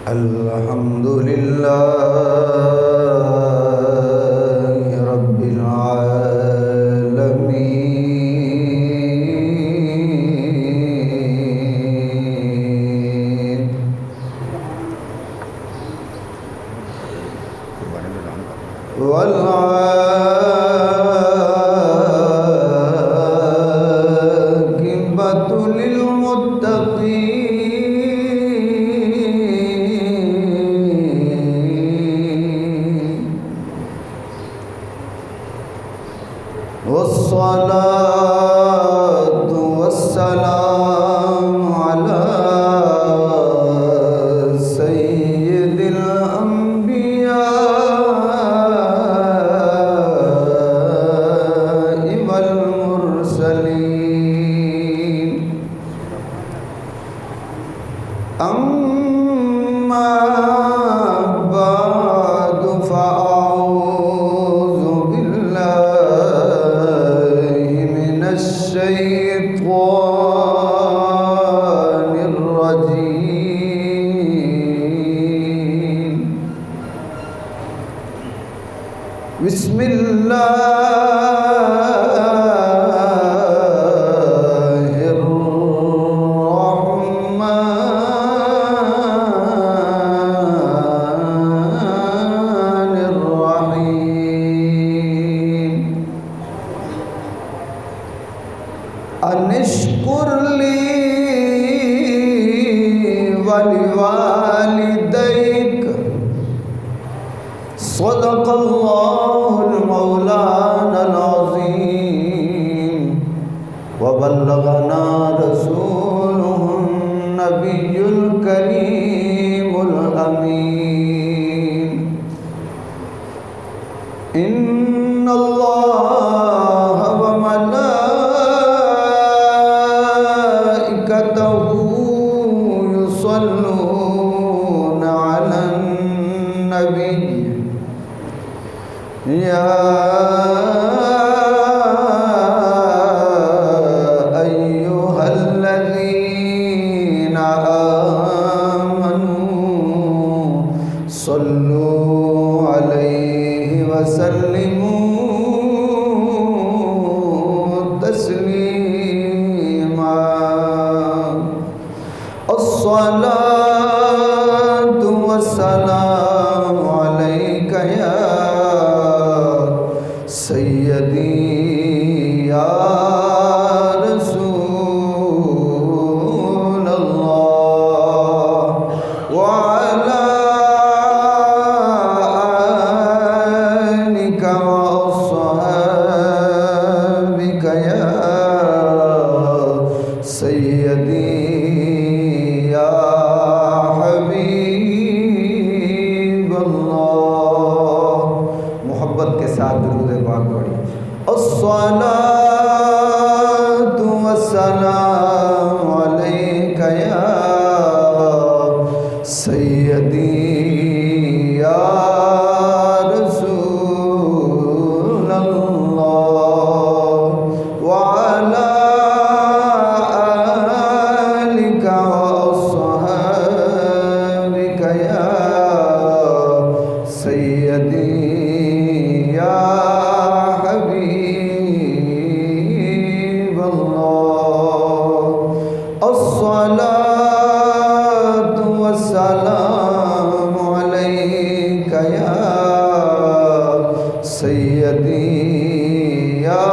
الحمد للہ رب العالمین والعاقبۃ للمتقین والصلاة والسلام على سيد الأنبياء والمرسلين أما بعد فأعوذ بالله من الشيطان الرجيم بسم الله الرحمن الرحيم أن اشكر لي ولوالديك صدق الله المولانا العظيم وبلغنا رسوله النبي الكريم الأمين إن الله وملائكته يصلون على النبي يا أيها الذين آمنوا صلوا عليه وسلموا تسليما الصلاة والسلام عليك يا سيدي يا رسول الله وعلى آلك وأصحابك يا سيدي يا حبيب اللہ. محبت کے ساتھ درود پاک پڑھی. الصلاة والسلام عليك يا سيدي يا رسول الله وعلى آلك وأصحابك يا سيدي يا حبيب الله. الصلاة والسلام عليك يا سيدي يا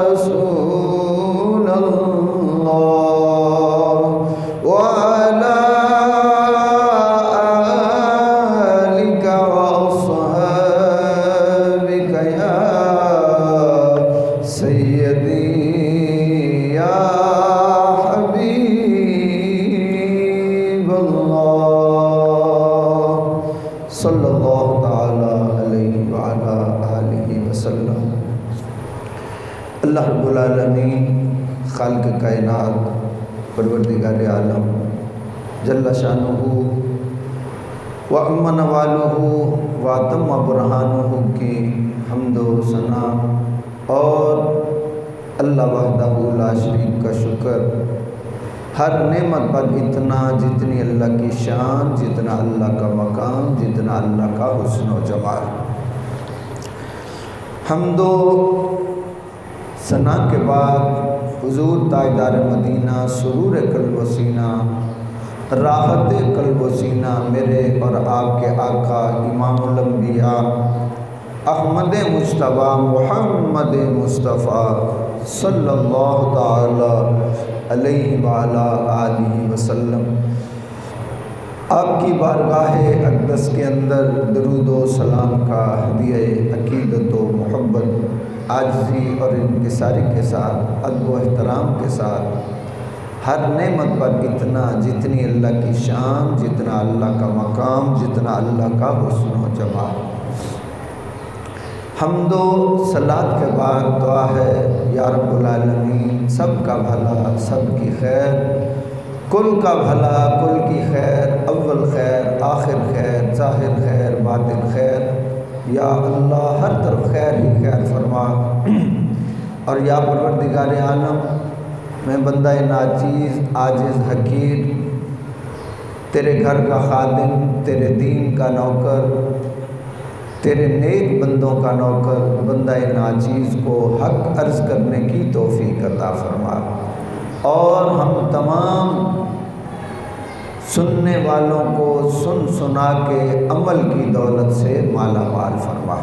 رسول الله وعلى آلك وأصحابك يا سيدي يا حبيب الله صلى الله تعالى عليه وعلى آله وسلم. اللہ رب العالمین خالق کائنات پروردگار عالم جل شانہ وَأَمَّنَ وَالُهُ وَأَتَمَّ بُرْهَانُهُ کی حمد و ثنا اور اللہ وحدہ لا شریک کا شکر ہر نعمت پر اتنا جتنی اللہ کی شان، جتنا اللہ کا مقام، جتنا اللہ کا حسن و جمال۔ حمد و ثنا کے بعد حضور تاجدار مدینہ، سرور قلب و سینہ، راحت قلب و سینہ، میرے اور آپ کے آقا امام الانبیاء احمد مجتبیٰ محمد مصطفیٰ صلی اللہ تعالی علیہ وآلہ آلہ وسلم، آپ کی بارگاہ اقدس کے اندر درود و سلام کا ہدیہ عقیدت و محبت، عاجزی اور انکساری کے ساتھ، ادب و احترام کے ساتھ، ہر نعمت پر اتنا جتنی اللہ کی شان، جتنا اللہ کا مقام، جتنا اللہ کا حسن و جمال۔ حمد و صلات کے بعد دعا ہے یا رب العالمین سب کا بھلا، سب کی خیر، کل کا بھلا، کل کی خیر، اول خیر، آخر خیر، ظاہر خیر، باطن خیر، یا اللہ ہر طرف خیر ہی خیر فرما۔ اور یا پروردگار عالم، میں بندہ ناچیز، عاجز، حقیر، تیرے گھر کا خادم، تیرے دین کا نوکر، تیرے نیک بندوں کا نوکر، بندہ ناچیز کو حق عرض کرنے کی توفیق عطا فرما، اور ہم تمام سننے والوں کو سن سنا کے عمل کی دولت سے مالا مال فرما۔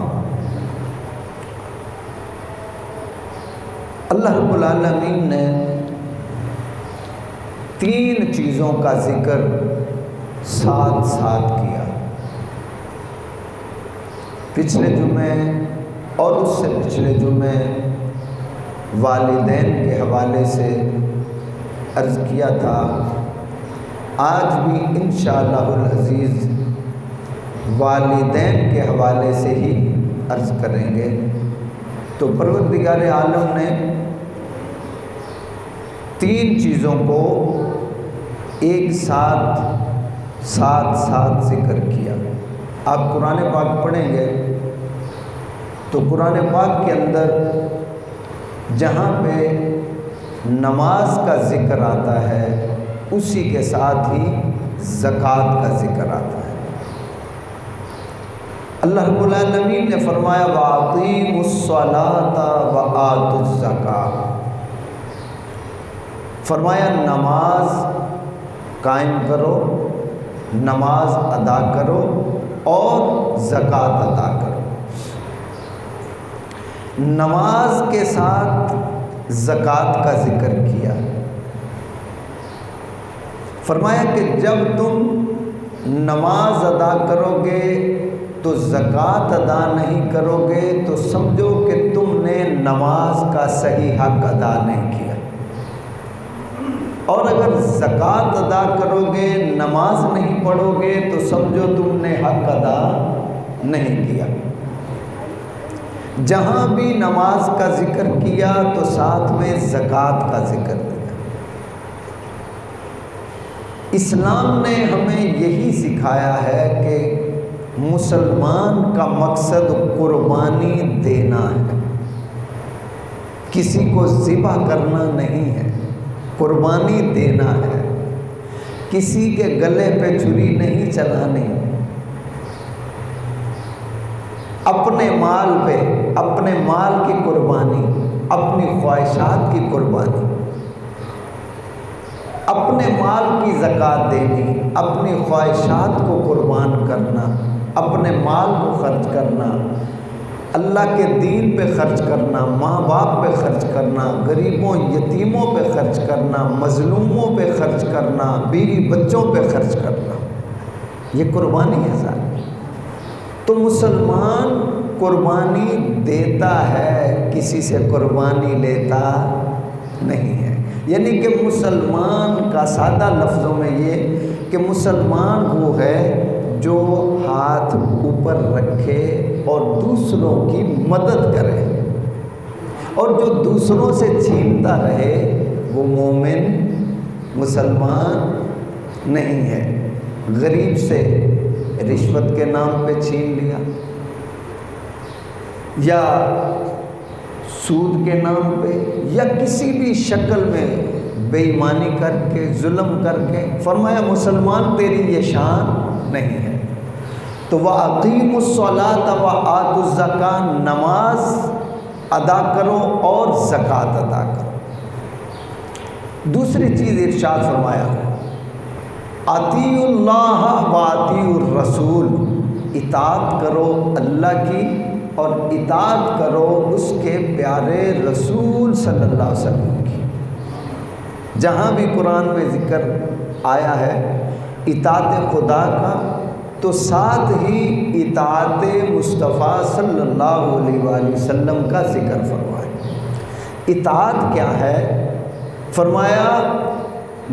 اللہ رب العالمین نے 3 چیزوں کا ذکر ساتھ ساتھ کیا۔ پچھلے جمعے اور اس سے پچھلے جمعے والدین کے حوالے سے عرض کیا تھا، آج بھی انشاءاللہ العزیز والدین کے حوالے سے ہی عرض کریں گے۔ تو پروردگار عالم نے 3 چیزوں کو ایک ساتھ ذکر کیا۔ آپ قرآن پاک پڑھیں گے تو قرآن پاک کے اندر جہاں پہ نماز کا ذکر آتا ہے، اسی کے ساتھ ہی زکوٰۃ کا ذکر آتا ہے۔ اللہ رب العالمین نے فرمایا وَأَقِیمُوا الصَّلَاةَ وَآتُوا الزَّکَاۃَ، فرمایا نماز قائم کرو، نماز ادا کرو اور زکوٰۃ ادا کرو۔ نماز کے ساتھ زکوٰۃ کا ذکر کیا، فرمایا کہ جب تم نماز ادا کرو گے تو زکوٰۃ ادا نہیں کرو گے تو سمجھو کہ تم نے نماز کا صحیح حق ادا نہیں کیا، اور اگر زکوٰۃ ادا کرو گے نماز نہیں پڑھو گے تو سمجھو تم نے حق ادا نہیں کیا۔ جہاں بھی نماز کا ذکر کیا تو ساتھ میں زکوٰۃ کا ذکر کیا۔ اسلام نے ہمیں یہی سکھایا ہے کہ مسلمان کا مقصد قربانی دینا ہے، کسی کو ذبح کرنا نہیں ہے، قربانی دینا ہے، کسی کے گلے پہ چھری نہیں چلانی، اپنے مال پہ، اپنے مال کی قربانی، اپنی خواہشات کی قربانی، اپنے مال کی زکوٰۃ دینی، اپنی خواہشات کو قربان کرنا، اپنے مال کو خرچ کرنا، اللہ کے دین پہ خرچ کرنا، ماں باپ پہ خرچ کرنا، غریبوں یتیموں پہ خرچ کرنا، مظلوموں پہ خرچ کرنا، بیوی بچوں پہ خرچ کرنا، یہ قربانی ہے ذات۔ تو مسلمان قربانی دیتا ہے، کسی سے قربانی لیتا نہیں ہے۔ یعنی کہ مسلمان کا سادہ لفظوں میں یہ کہ مسلمان وہ ہے جو ہاتھ اوپر رکھے اور دوسروں کی مدد کرے، اور جو دوسروں سے چھینتا رہے وہ مومن مسلمان نہیں ہے۔ غریب سے رشوت کے نام پہ چھین لیا، یا سود کے نام پہ، یا کسی بھی شکل میں بے ایمانی کر کے، ظلم کر کے، فرمایا مسلمان تیری یہ شان نہیں ہے۔ تو وَأَقِيمُوا الصَّلَاةَ وَآتُوا الزَّكَاةَ، نماز ادا کرو اور زکوٰۃ ادا کرو۔ دوسری چیز ارشاد فرمایا اطیعوا اللہ واطیعوا الرسول، اطاعت کرو اللہ کی اور اطاعت کرو اس کے پیارے رسول صلی اللہ علیہ وسلم کی۔ جہاں بھی قرآن میں ذکر آیا ہے اطاعت خدا کا تو ساتھ ہی اطاعت مصطفیٰ صلی اللہ علیہ وآلہ وسلم کا ذکر فرمایا۔ اطاعت کیا ہے؟ فرمایا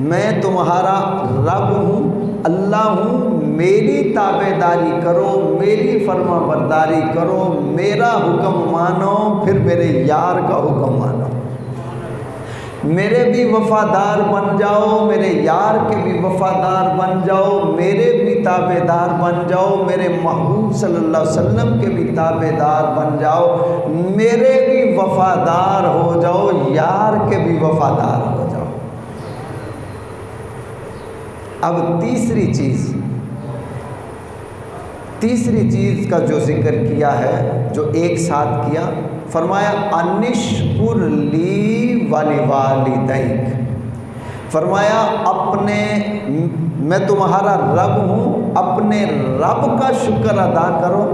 میں تمہارا رب ہوں، اللہ ہوں، میری تابع داری کرو، میری فرما برداری کرو، میرا حکم مانو، پھر میرے یار کا حکم مانو، میرے بھی وفادار بن جاؤ، میرے یار کے بھی وفادار بن جاؤ، میرے بھی تابع دار بن جاؤ، میرے محبوب صلی اللہ علیہ وسلم کے بھی تابع دار بن جاؤ، میرے بھی وفادار ہو جاؤ، یار کے بھی وفادار ہو جاؤ۔ اب تیسری چیز کا جو ذکر کیا ہے، جو ایک ساتھ کیا، فرمایا انشکر لی ولوالدیک، فرمایا میں تمہارا رب ہوں، اپنے رب کا شکر ادا کرو،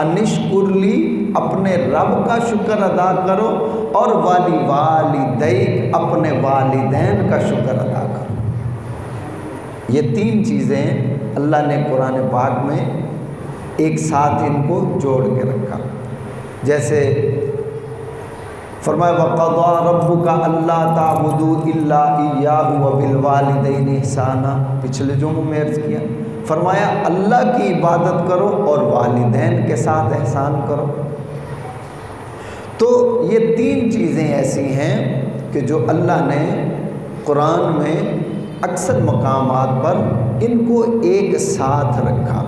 انشکر لی، اپنے رب کا شکر ادا کرو، اور ولوالدیک، اپنے والدین کا شکر ادا کرو۔ یہ تین چیزیں اللہ نے قرآن پاک میں ایک ساتھ ان کو جوڑ کے رکھا۔ جیسے فرمایا وَقَضَىٰ رَبُّكَ أَلَّا تَعْبُدُوا إِلَّا إِيَّاهُ وَبِالْوَالِدَيْنِ إِحْسَانًا، پچھلے جمعوں میں عرض کیا، فرمایا اللہ کی عبادت کرو اور والدین کے ساتھ احسان کرو۔ تو یہ تین چیزیں ایسی ہیں کہ جو اللہ نے قرآن میں اکثر مقامات پر ان کو ایک ساتھ رکھا،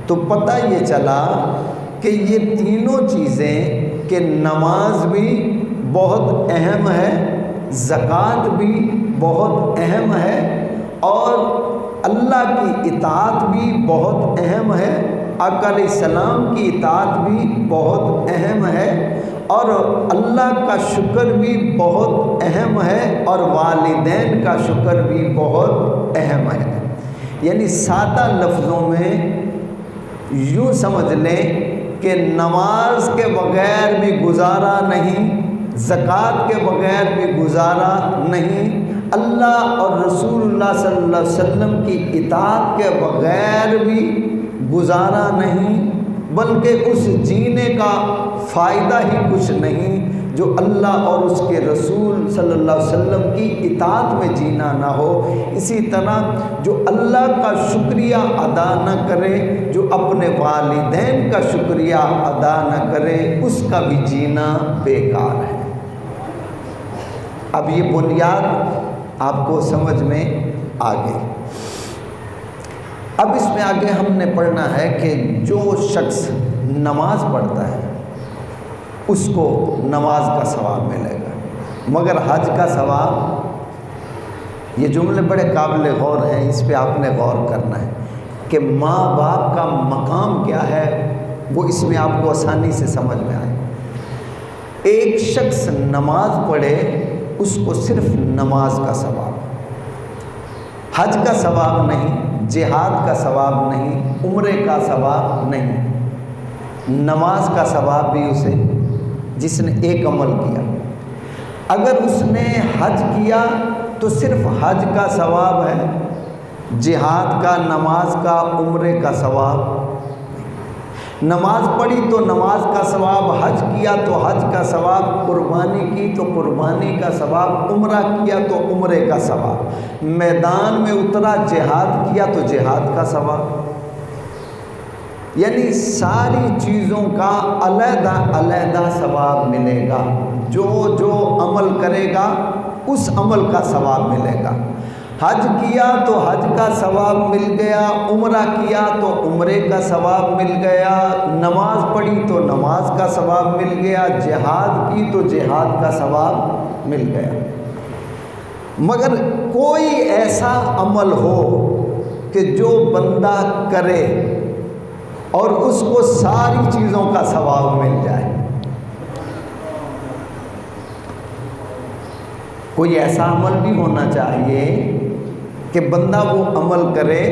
تو پتہ یہ چلا کہ یہ تینوں چیزیں کہ نماز بھی بہت اہم ہے، زکوٰۃ بھی بہت اہم ہے، اور اللہ کی اطاعت بھی بہت اہم ہے، آقا علیہ السلام کی اطاعت بھی بہت اہم ہے، اور اللہ کا شکر بھی بہت اہم ہے، اور والدین کا شکر بھی بہت اہم ہے۔ یعنی سادہ لفظوں میں یوں سمجھ لیں کہ نماز کے بغیر بھی گزارا نہیں، زکوٰۃ کے بغیر بھی گزارا نہیں، اللہ اور رسول اللہ صلی اللہ علیہ وسلم کی اطاعت کے بغیر بھی گزارا نہیں، بلکہ اس جینے کا فائدہ ہی کچھ نہیں جو اللہ اور اس کے رسول صلی اللہ علیہ وسلم کی اطاعت میں جینا نہ ہو۔ اسی طرح جو اللہ کا شکریہ ادا نہ کرے، جو اپنے والدین کا شکریہ ادا نہ کرے، اس کا بھی جینا بیکار ہے۔ اب یہ بنیاد آپ کو سمجھ میں آ گئی۔ اب اس میں آگے ہم نے پڑھنا ہے کہ جو شخص نماز پڑھتا ہے اس کو نماز کا ثواب ملے گا، مگر حج کا ثواب، یہ جملے بڑے قابل غور ہیں، اس پہ آپ نے غور کرنا ہے کہ ماں باپ کا مقام کیا ہے، وہ اس میں آپ کو آسانی سے سمجھ میں آئے۔ ایک شخص نماز پڑھے اس کو صرف نماز کا ثواب، حج کا ثواب نہیں، جہاد کا ثواب نہیں، عمرے کا ثواب نہیں، نماز کا ثواب بھی اسے، جس نے ایک عمل کیا۔ اگر اس نے حج کیا تو صرف حج کا ثواب ہے، جہاد کا، نماز کا، عمرے کا ثواب۔ نماز پڑھی تو نماز کا ثواب، حج کیا تو حج کا ثواب، قربانی کی تو قربانی کا ثواب، عمرہ کیا تو عمرے کا ثواب، میدان میں اترا جہاد کیا تو جہاد کا ثواب۔ یعنی ساری چیزوں کا علیحدہ علیحدہ ثواب ملے گا، جو جو عمل کرے گا اس عمل کا ثواب ملے گا۔ حج کیا تو حج کا ثواب مل گیا، عمرہ کیا تو عمرے کا ثواب مل گیا، نماز پڑھی تو نماز کا ثواب مل گیا، جہاد کی تو جہاد کا ثواب مل گیا۔ مگر کوئی ایسا عمل ہو کہ جو بندہ کرے اور اس کو ساری چیزوں کا ثواب مل جائے، کوئی ایسا عمل بھی ہونا چاہیے کہ بندہ وہ عمل کرے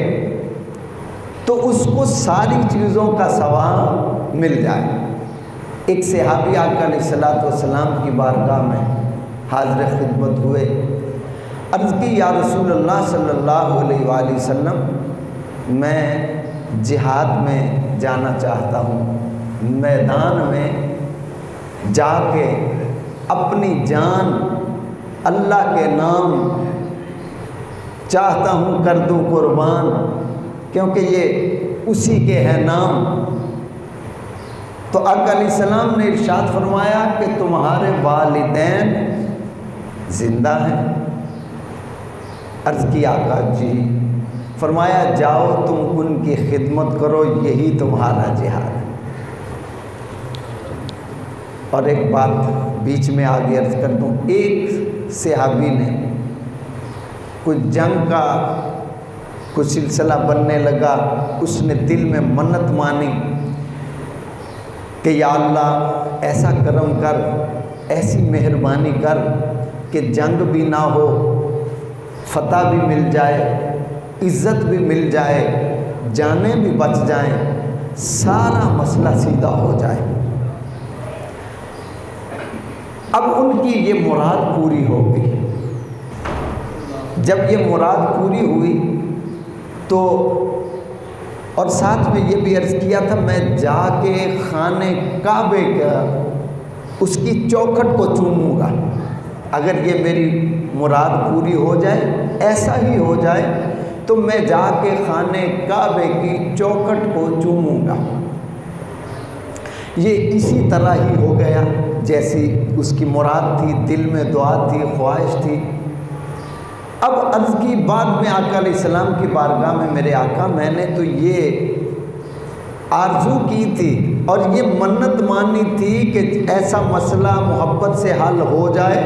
تو اس کو ساری چیزوں کا ثواب مل جائے۔ ایک صحابی آقا علیہ الصلوۃ والسلام کی بارگاہ میں حاضر خدمت ہوئے، عرض کی یا رسول اللہ صلی اللہ علیہ وآلہ وسلم، میں جہاد میں جانا چاہتا ہوں، میدان میں جا کے اپنی جان اللہ کے نام چاہتا ہوں کر دوں قربان، کیونکہ یہ اسی کے ہے نام۔ تو آقا علیہ السلام نے ارشاد فرمایا کہ تمہارے والدین زندہ ہیں؟ عرض کی آقا جی۔ فرمایا جاؤ تم ان کی خدمت کرو، یہی تمہارا جہاد ہے۔ اور ایک بات بیچ میں آگے عرض کر دوں، ایک صحابی نے کوئی جنگ کا کوئی سلسلہ بننے لگا، اس نے دل میں منت مانی کہ یا اللہ ایسا کرم کر، ایسی مہربانی کر کہ جنگ بھی نہ ہو، فتح بھی مل جائے، عزت بھی مل جائے، جانیں بھی بچ جائیں، سارا مسئلہ سیدھا ہو جائے۔ اب ان کی یہ مراد پوری ہو گئی۔ جب یہ مراد پوری ہوئی تو اور ساتھ میں یہ بھی عرض کیا تھا میں جا کے خانہ کعبے کا اس کی چوکھٹ کو چوموں گا، اگر یہ میری مراد پوری ہو جائے، ایسا ہی ہو جائے تو میں جا کے خانہ کعبے کی چوکھٹ کو چوموں گا۔ یہ اسی طرح ہی ہو گیا جیسی اس کی مراد تھی، دل میں دعا تھی، خواہش تھی۔ اب عرض کی بعد میں آقا علیہ السلام کی بارگاہ میں، میرے آقا میں نے تو یہ آرزو کی تھی اور یہ منت مانی تھی کہ ایسا مسئلہ محبت سے حل ہو جائے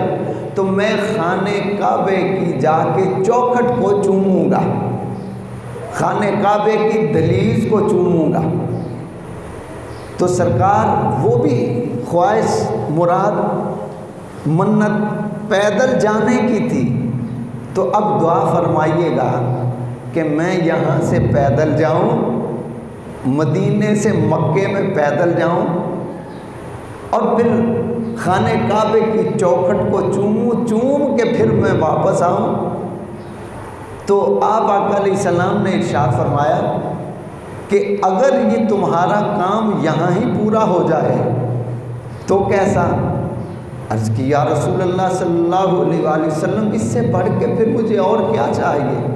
تو میں خانہ کعبے کی جا کے چوکھٹ کو چوموں گا، خانہ کعبے کی دہلیز کو چوموں گا۔ تو سرکار وہ بھی خواہش، مراد، منت پیدل جانے کی تھی، تو اب دعا فرمائیے گا کہ میں یہاں سے پیدل جاؤں، مدینے سے مکے میں پیدل جاؤں اور پھر خانہ کعبے کی چوکھٹ کو چوم کے پھر میں واپس آؤں۔ تو آپ آقا علیہ السلام نے ارشاد فرمایا کہ اگر یہ تمہارا کام یہاں ہی پورا ہو جائے تو کیسا؟ عرض کی یا رسول اللہ صلی اللہ علیہ وآلہ وسلم، اس سے بڑھ کے پھر مجھے اور کیا چاہیے؟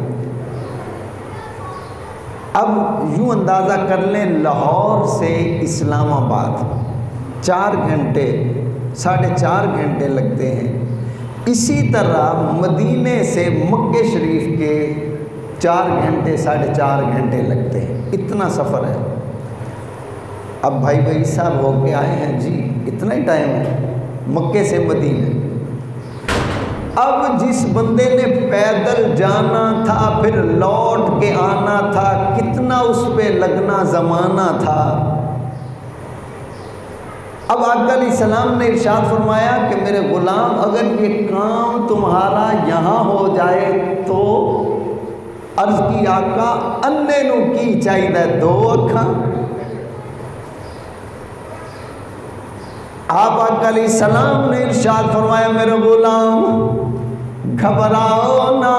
اب یوں اندازہ کر لیں، لاہور سے اسلام آباد 4 گھنٹے 4.5 گھنٹے لگتے ہیں، اسی طرح مدینے سے مکے شریف کے 4 گھنٹے 4.5 گھنٹے لگتے ہیں، اتنا سفر ہے۔ اب بھائی صاحب ہو کے آئے ہیں جی، اتنا ہی ٹائم ہے مکے سے مدینہ۔ اب جس بندے نے پیدل جانا تھا پھر لوٹ کے آنا تھا، کتنا اس پہ لگنا زمانہ تھا۔ اب آقا علیہ السلام نے ارشاد فرمایا کہ میرے غلام اگر یہ کام تمہارا یہاں ہو جائے تو، عرض کی آقا انے نو کی چاہیے 2 اکھاں؟ آپ آقا علیہ السلام نے ارشاد فرمایا میرے غلام گھبراؤ نہ،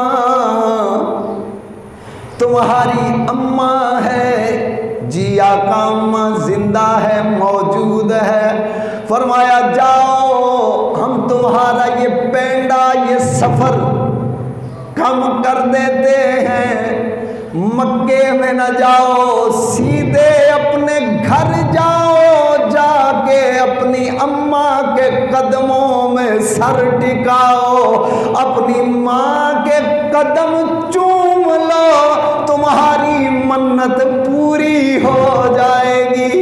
تمہاری اماں ہے، جی آقا اماں زندہ ہے، موجود ہے۔ فرمایا جاؤ ہم تمہارا یہ پینڈا، یہ سفر کم کر دیتے ہیں، مکے میں نہ جاؤ، سیدھے اپنے گھر جاؤ، جا کے اپنی اماں کے قدموں میں سر ٹکاؤ، اپنی ماں کے قدم چوم لو، تمہاری منت پوری ہو جائے گی۔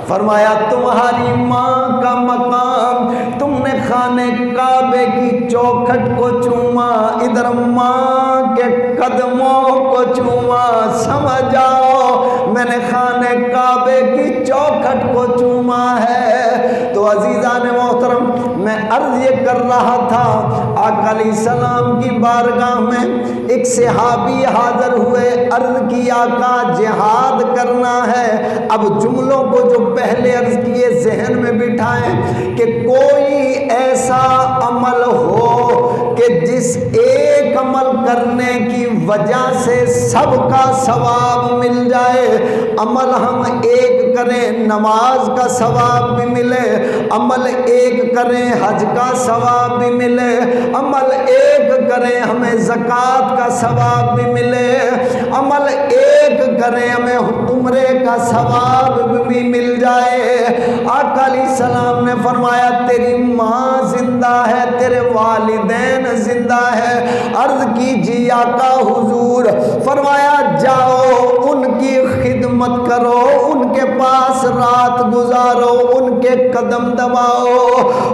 فرمایا تمہاری ماں کا مقام، تم نے خانہ کعبے کی چوکھٹ کو چوما، ادھر ماں کے قدموں کو چوما، سمجھ آؤ میں نے خانہ کعبے کی چوکھٹ کو چوما ہے۔ تو عزیزان محترم، میں عرض یہ کر رہا تھا، آقا علیہ السلام کی بارگاہ میں ایک صحابی حاضر ہوئے، عرض کی آقا جہاد کرنا ہے۔ اب جملوں کو جو پہلے عرض کیے ذہن میں بٹھائیں کہ کوئی ایسا عمل ہو کہ جس ایک عمل کرنے کی وجہ سے سب کا ثواب مل جائے۔ عمل ہم ایک کریں نماز کا ثواب بھی ملے، عمل ایک کریں حج کا ثواب بھی ملے، عمل ایک کریں ہمیں زکوٰۃ کا ثواب بھی ملے، عمل ایک کریں ہمیں عمرے کا ثواب بھی مل جائے۔ آقا علیہ السلام نے فرمایا تیری ماں زندہ ہے، تیرے والدین زندہ ہے۔ عرض کیجیے آقا حضور، فرمایا جاؤ ان کی خدمت کرو، ان کے پاس رات گزارو، ان کے قدم دباؤ،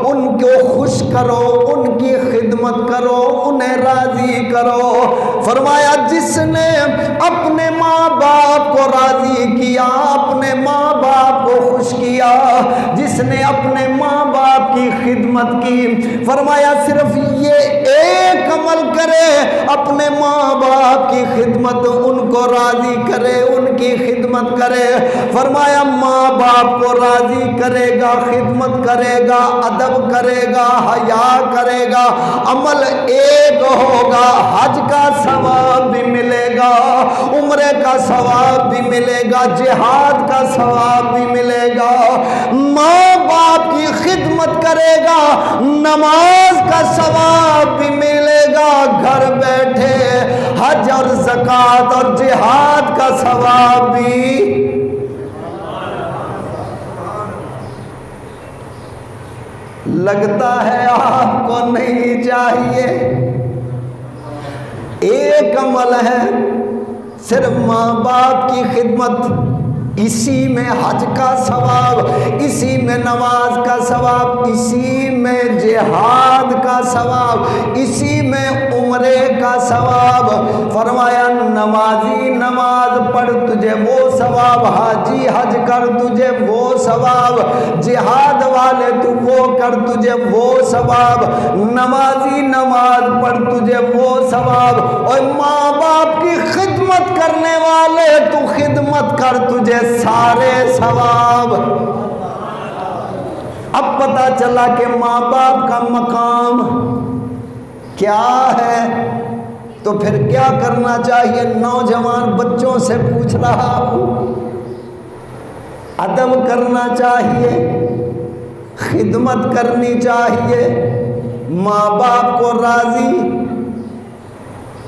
ان کو خوش کرو، ان کی خدمت کرو، انہیں راضی کرو۔ فرمایا جس نے اپنے ماں باپ کو راضی کیا، اپنے ماں باپ کو خوش کیا، جس نے اپنے ماں باپ کی خدمت کی، فرمایا صرف یہ ایک عمل کرے، اپنے ماں باپ کی خدمت، ان کو راضی کرے، ان کی خدمت کرے۔ فرمایا ماں باپ کو راضی کرے گا، خدمت کرے گا، ادب کرے گا، حیا کرے گا، عمل ایک ہوگا، حج کا ثواب بھی ملے گا، عمرے کا ثواب بھی ملے گا، جہاد کا ثواب بھی ملے گا۔ ماں باپ کی خدمت کرے گا، نماز کا ثواب بھی ملے گا، گھر بیٹھے حج اور زکوٰۃ اور جہاد کا ثواب بھی۔ لگتا ہے آپ کو نہیں چاہیے، ایک عمل ہے صرف ماں باپ کی خدمت، اسی میں حج کا ثواب، اسی میں نماز کا ثواب، اسی میں جہاد کا ثواب، اسی میں عمرے کا ثواب۔ فرمایا نمازی نماز پڑھ تجھے وہ ثواب، حاجی حج کر تجھے وہ ثواب، جہاد والے تو وہ کر تجھے وہ ثواب، نمازی نماز پڑھ تجھے وہ ثواب، اور ماں باپ کی خدمت کرنے والے تو خدمت کر تجھے سارے ثواب۔ اب پتہ چلا کہ ماں باپ کا مقام کیا ہے، تو پھر کیا کرنا چاہیے؟ نوجوان بچوں سے پوچھ رہا ہوں، ادب کرنا چاہیے، خدمت کرنی چاہیے، ماں باپ کو راضی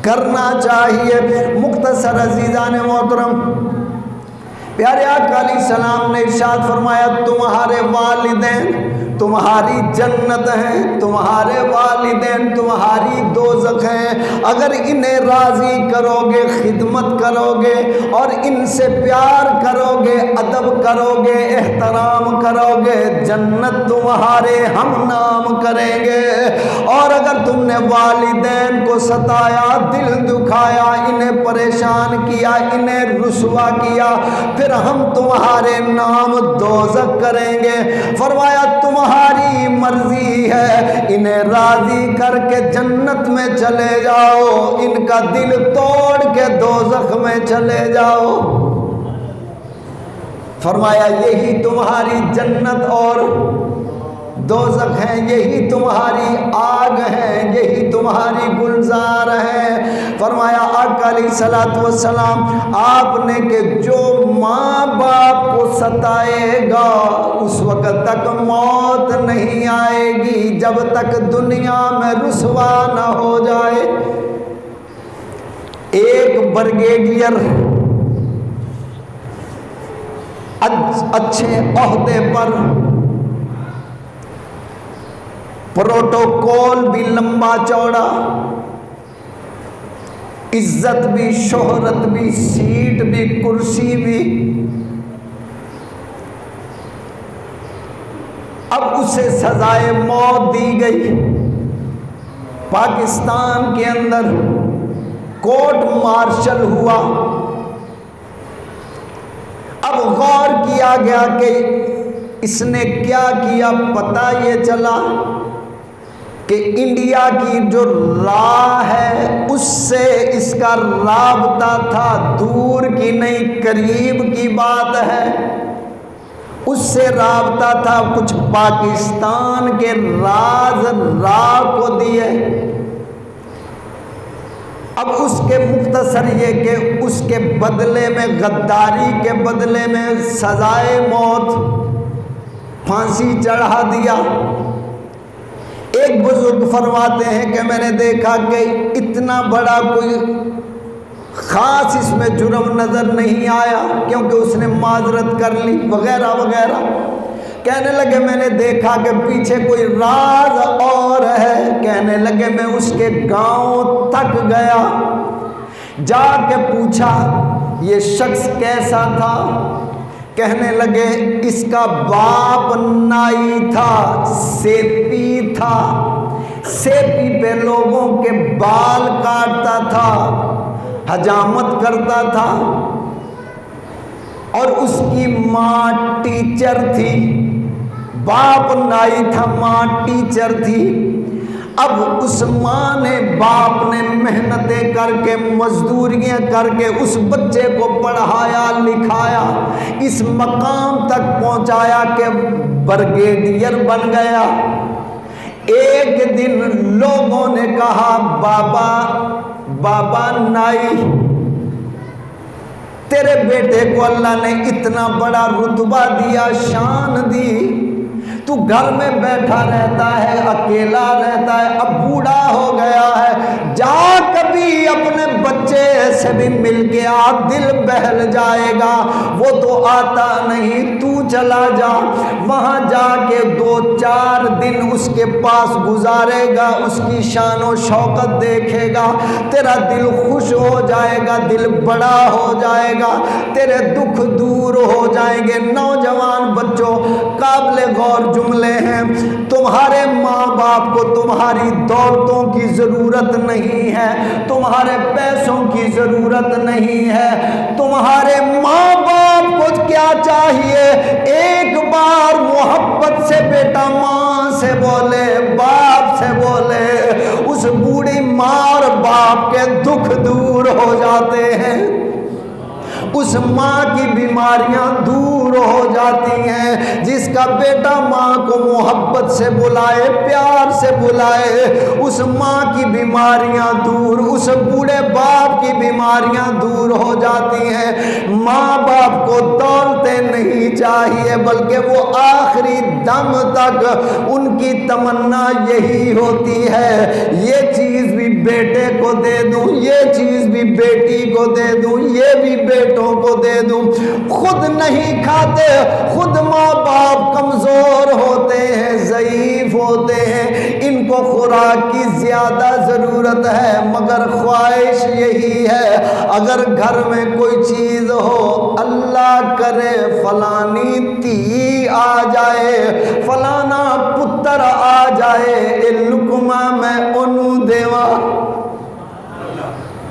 کرنا چاہیے۔ مختصر عزیزان محترم، پیارے آقا علیہ السلام نے ارشاد فرمایا تمہارے والدین تمہاری جنت ہیں، تمہارے والدین تمہاری دوزخ ہیں۔ اگر انہیں راضی کرو گے، خدمت کرو گے اور ان سے پیار کرو گے، ادب کرو گے، احترام کرو گے، جنت تمہارے ہم نام کریں گے۔ اور اگر تم نے والدین کو ستایا، دل دکھایا، انہیں پریشان کیا، انہیں رسوا کیا، پھر ہم تمہارے نام دوزخ کریں گے۔ فرمایا تمہاری مرضی ہے، انہیں راضی کر کے جنت میں چلے جاؤ، ان کا دل توڑ کے دوزخ میں چلے جاؤ۔ فرمایا یہی تمہاری جنت اور دوزخ ہیں، یہی تمہاری آگ ہے، یہی تمہاری گلزار ہے۔ فرمایا آقا علیہ السلام آپ نے کہ جو ماں باپ کو ستائے گا اس وقت تک موت نہیں آئے گی جب تک دنیا میں رسوا نہ ہو جائے۔ ایک بریگیڈیئر اچھے عہدے پر، پروٹوکول بھی لمبا چوڑا، عزت بھی، شہرت بھی، سیٹ بھی، کرسی بھی، اب اسے سزائے موت دی گئی۔ پاکستان کے اندر کورٹ مارشل ہوا۔ اب غور کیا گیا کہ اس نے کیا کیا، پتہ یہ چلا کہ انڈیا کی جو راہ ہے اس سے اس کا رابطہ تھا، دور کی نہیں قریب کی بات ہے، اس سے رابطہ تھا، کچھ پاکستان کے راز کو دیے۔ اب اس کے مختصر یہ کہ اس کے بدلے میں، غداری کے بدلے میں سزائے موت، پھانسی چڑھا دیا۔ ایک بزرگ فرماتے ہیں کہ میں نے دیکھا کہ اتنا بڑا کوئی خاص اس میں جرم نظر نہیں آیا، کیونکہ اس نے معذرت کر لی وغیرہ وغیرہ۔ کہنے لگے میں نے دیکھا کہ پیچھے کوئی راز اور ہے۔ کہنے لگے میں اس کے گاؤں تک گیا، جا کے پوچھا یہ شخص کیسا تھا؟ کہنے لگے اس کا باپ نائی تھا، سیپی تھا، سیپی پہ لوگوں کے بال کاٹتا تھا، حجامت کرتا تھا، اور اس کی ماں ٹیچر تھی۔ باپ نائی تھا، ماں ٹیچر تھی۔ اب اس ماں نے، باپ نے محنتیں کر کے، مزدوریاں کر کے اس بچے کو پڑھایا لکھایا، اس مقام تک پہنچایا کہ بریگیڈیئر بن گیا۔ ایک دن لوگوں نے کہا بابا نائی، تیرے بیٹے کو اللہ نے اتنا بڑا رتبہ دیا، شان دی، تو گھر میں بیٹھا رہتا ہے، اکیلا رہتا ہے، اب بوڑھا ہو گیا ہے، جا کبھی اپنے بچے سے بھی مل کے آ، دل بہل جائے گا، وہ تو آتا نہیں، تو چلا جا، وہاں جا کے 2-4 دن اس کے پاس گزارے گا، اس کی شان و شوکت دیکھے گا، تیرا دل خوش ہو جائے گا، دل بڑا ہو جائے گا، تیرے دکھ دور ہو جائیں گے۔ نوجوان بچوں، قابل غور جملے ہیں۔ تمہارے ماں باپ کو تمہاری دولتوں کی ضرورت نہیں ہے، تمہارے پیسوں کی ضرورت نہیں ہے، تمہارے ماں باپ کو کیا چاہیے؟ ایک بار محبت سے بیٹا ماں سے بولے، باپ سے بولے، اس بوڑھی ماں اور باپ کے دکھ دور ہو جاتے ہیں، اس ماں کی بیماریاں دور ہو جاتی ہیں۔ جس کا بیٹا ماں کو محبت سے بلائے، پیار سے بلائے، اس ماں کی بیماریاں دور، اس بوڑھے باپ کی بیماریاں دور ہو جاتی ہیں۔ ماں باپ کو دولتیں نہیں چاہیے، بلکہ وہ آخری دم تک ان کی تمنا یہی ہوتی ہے، یہ چیز بھی بیٹے کو دے دوں، یہ چیز بھی بیٹی کو دے دوں، یہ بھی بیٹوں کو دے دوں۔ خود نہیں کھاتے، خود ماں باپ کمزور ہوتے ہیں، ضعیف ہوتے ہیں، ان کو خوراک کی زیادہ ضرورت ہے، مگر خواہش یہی ہے اگر گھر میں کوئی چیز ہو، اللہ کرے فلانی تھی آ جائے، فلانا پتر آ جائے، اے لقمہ میں انو دیوا۔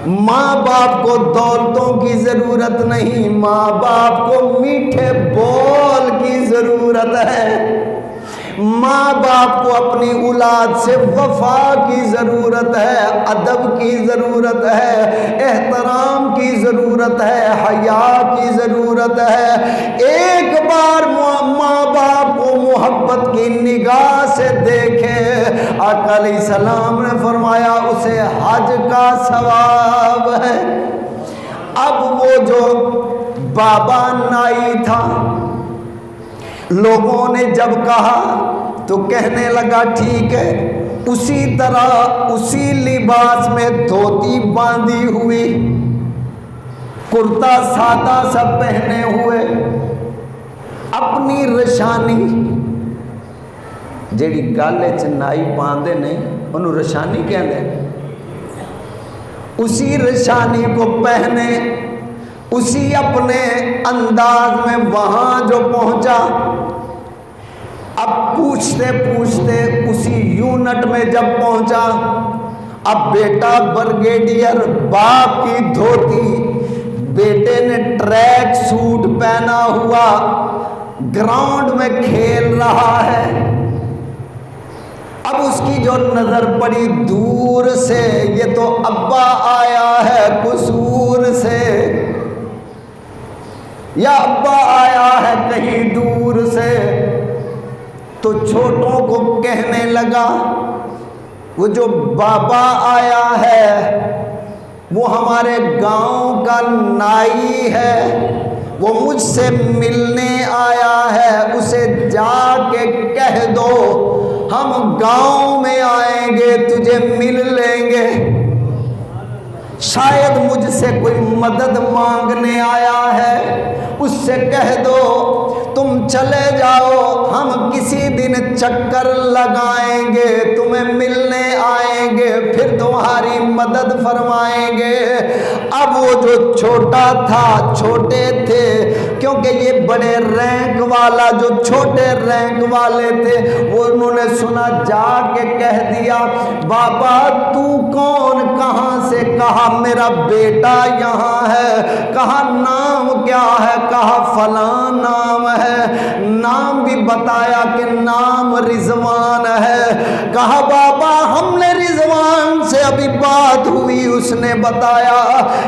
ماں باپ کو دولتوں کی ضرورت نہیں، ماں باپ کو میٹھے بول کی ضرورت ہے، ماں باپ کو اپنی اولاد سے وفا کی ضرورت ہے، ادب کی ضرورت ہے، احترام کی ضرورت ہے، حیا کی ضرورت ہے۔ ایک بار ماں باپ کو محبت کی نگاہ سے دیکھے، آقا علیہ السلام نے فرمایا اسے حج کا ثواب ہے۔ اب وہ جو بابا نائی تھا، لوگوں نے جب کہا تو کہنے لگا ٹھیک ہے، اسی طرح اسی لباس میں دھوتی باندھی ہوئی، کرتا سادہ سا پہنے ہوئے، اپنی رشانی، جیڑی گالے چ نائی پاندے نے انہوں رشانی کہندے، اسی رشانی کو پہنے، اسی اپنے انداز میں وہاں جو پہنچا۔ اب پوچھتے پوچھتے اسی یونٹ میں جب پہنچا اب بیٹا بریگیڈیئر، باپ کی دھوتی، بیٹے نے ٹریک سوٹ پہنا ہوا گراؤنڈ میں کھیل رہا ہے۔ اب اس کی جو نظر پڑی دور سے، یہ تو ابا آیا ہے قصور سے، یا ابا آیا ہے کہیں دور سے، تو چھوٹوں کو کہنے لگا وہ جو بابا آیا ہے وہ ہمارے گاؤں کا نائی ہے، وہ مجھ سے ملنے آیا ہے، اسے جا کے کہہ دو ہم گاؤں میں آئیں گے تجھے مل لیں گے۔ شاید مجھ سے کوئی مدد مانگنے آیا ہے، اس سے کہہ دو تم چلے جاؤ، ہم کسی دن چکر لگائیں گے، تمہیں ملنے آئیں گے، پھر تمہاری مدد فرمائیں گے۔ اب وہ جو چھوٹا تھا، چھوٹے تھے کیونکہ یہ بڑے رینک والا جو چھوٹے رینک والے تھے، وہ انہوں نے سنا، جا کے کہہ دیا بابا تو کون، کہاں سے؟ کہا میرا بیٹا یہاں ہے۔ کہا نام کیا ہے؟ کہا فلاں نام ہے۔ نام بھی بتایا کہ نام رضوان ہے۔ کہا بابا ہم نے رضوان سے ابھی بات ہوئی، اس نے بتایا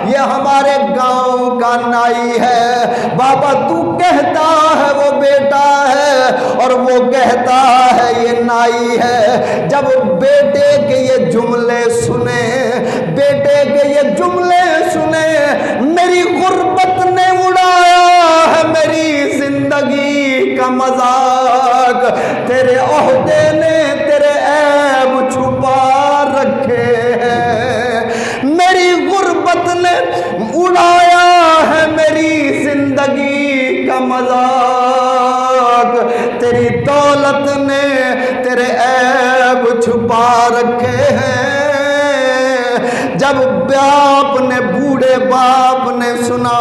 یہ ہمارے گاؤں کا نائی ہے۔ بابا تو کہتا ہے وہ بیٹا ہے اور وہ کہتا ہے یہ نائی ہے۔ جب بیٹے کے یہ جملے سنے، بیٹے کے یہ جملے سنے، میری غربت نے اڑایا ہے میری زندگی کا مذاق، تیرے عہدے نے تیرے عیب چھپا رکھے ہیں، میری غربت نے اڑایا ہے میری زندگی کا مذاق، تیری دولت نے تیرے عیب چھپا رکھے ہیں۔ جب باپ نے، بوڑھے باپ نے سنا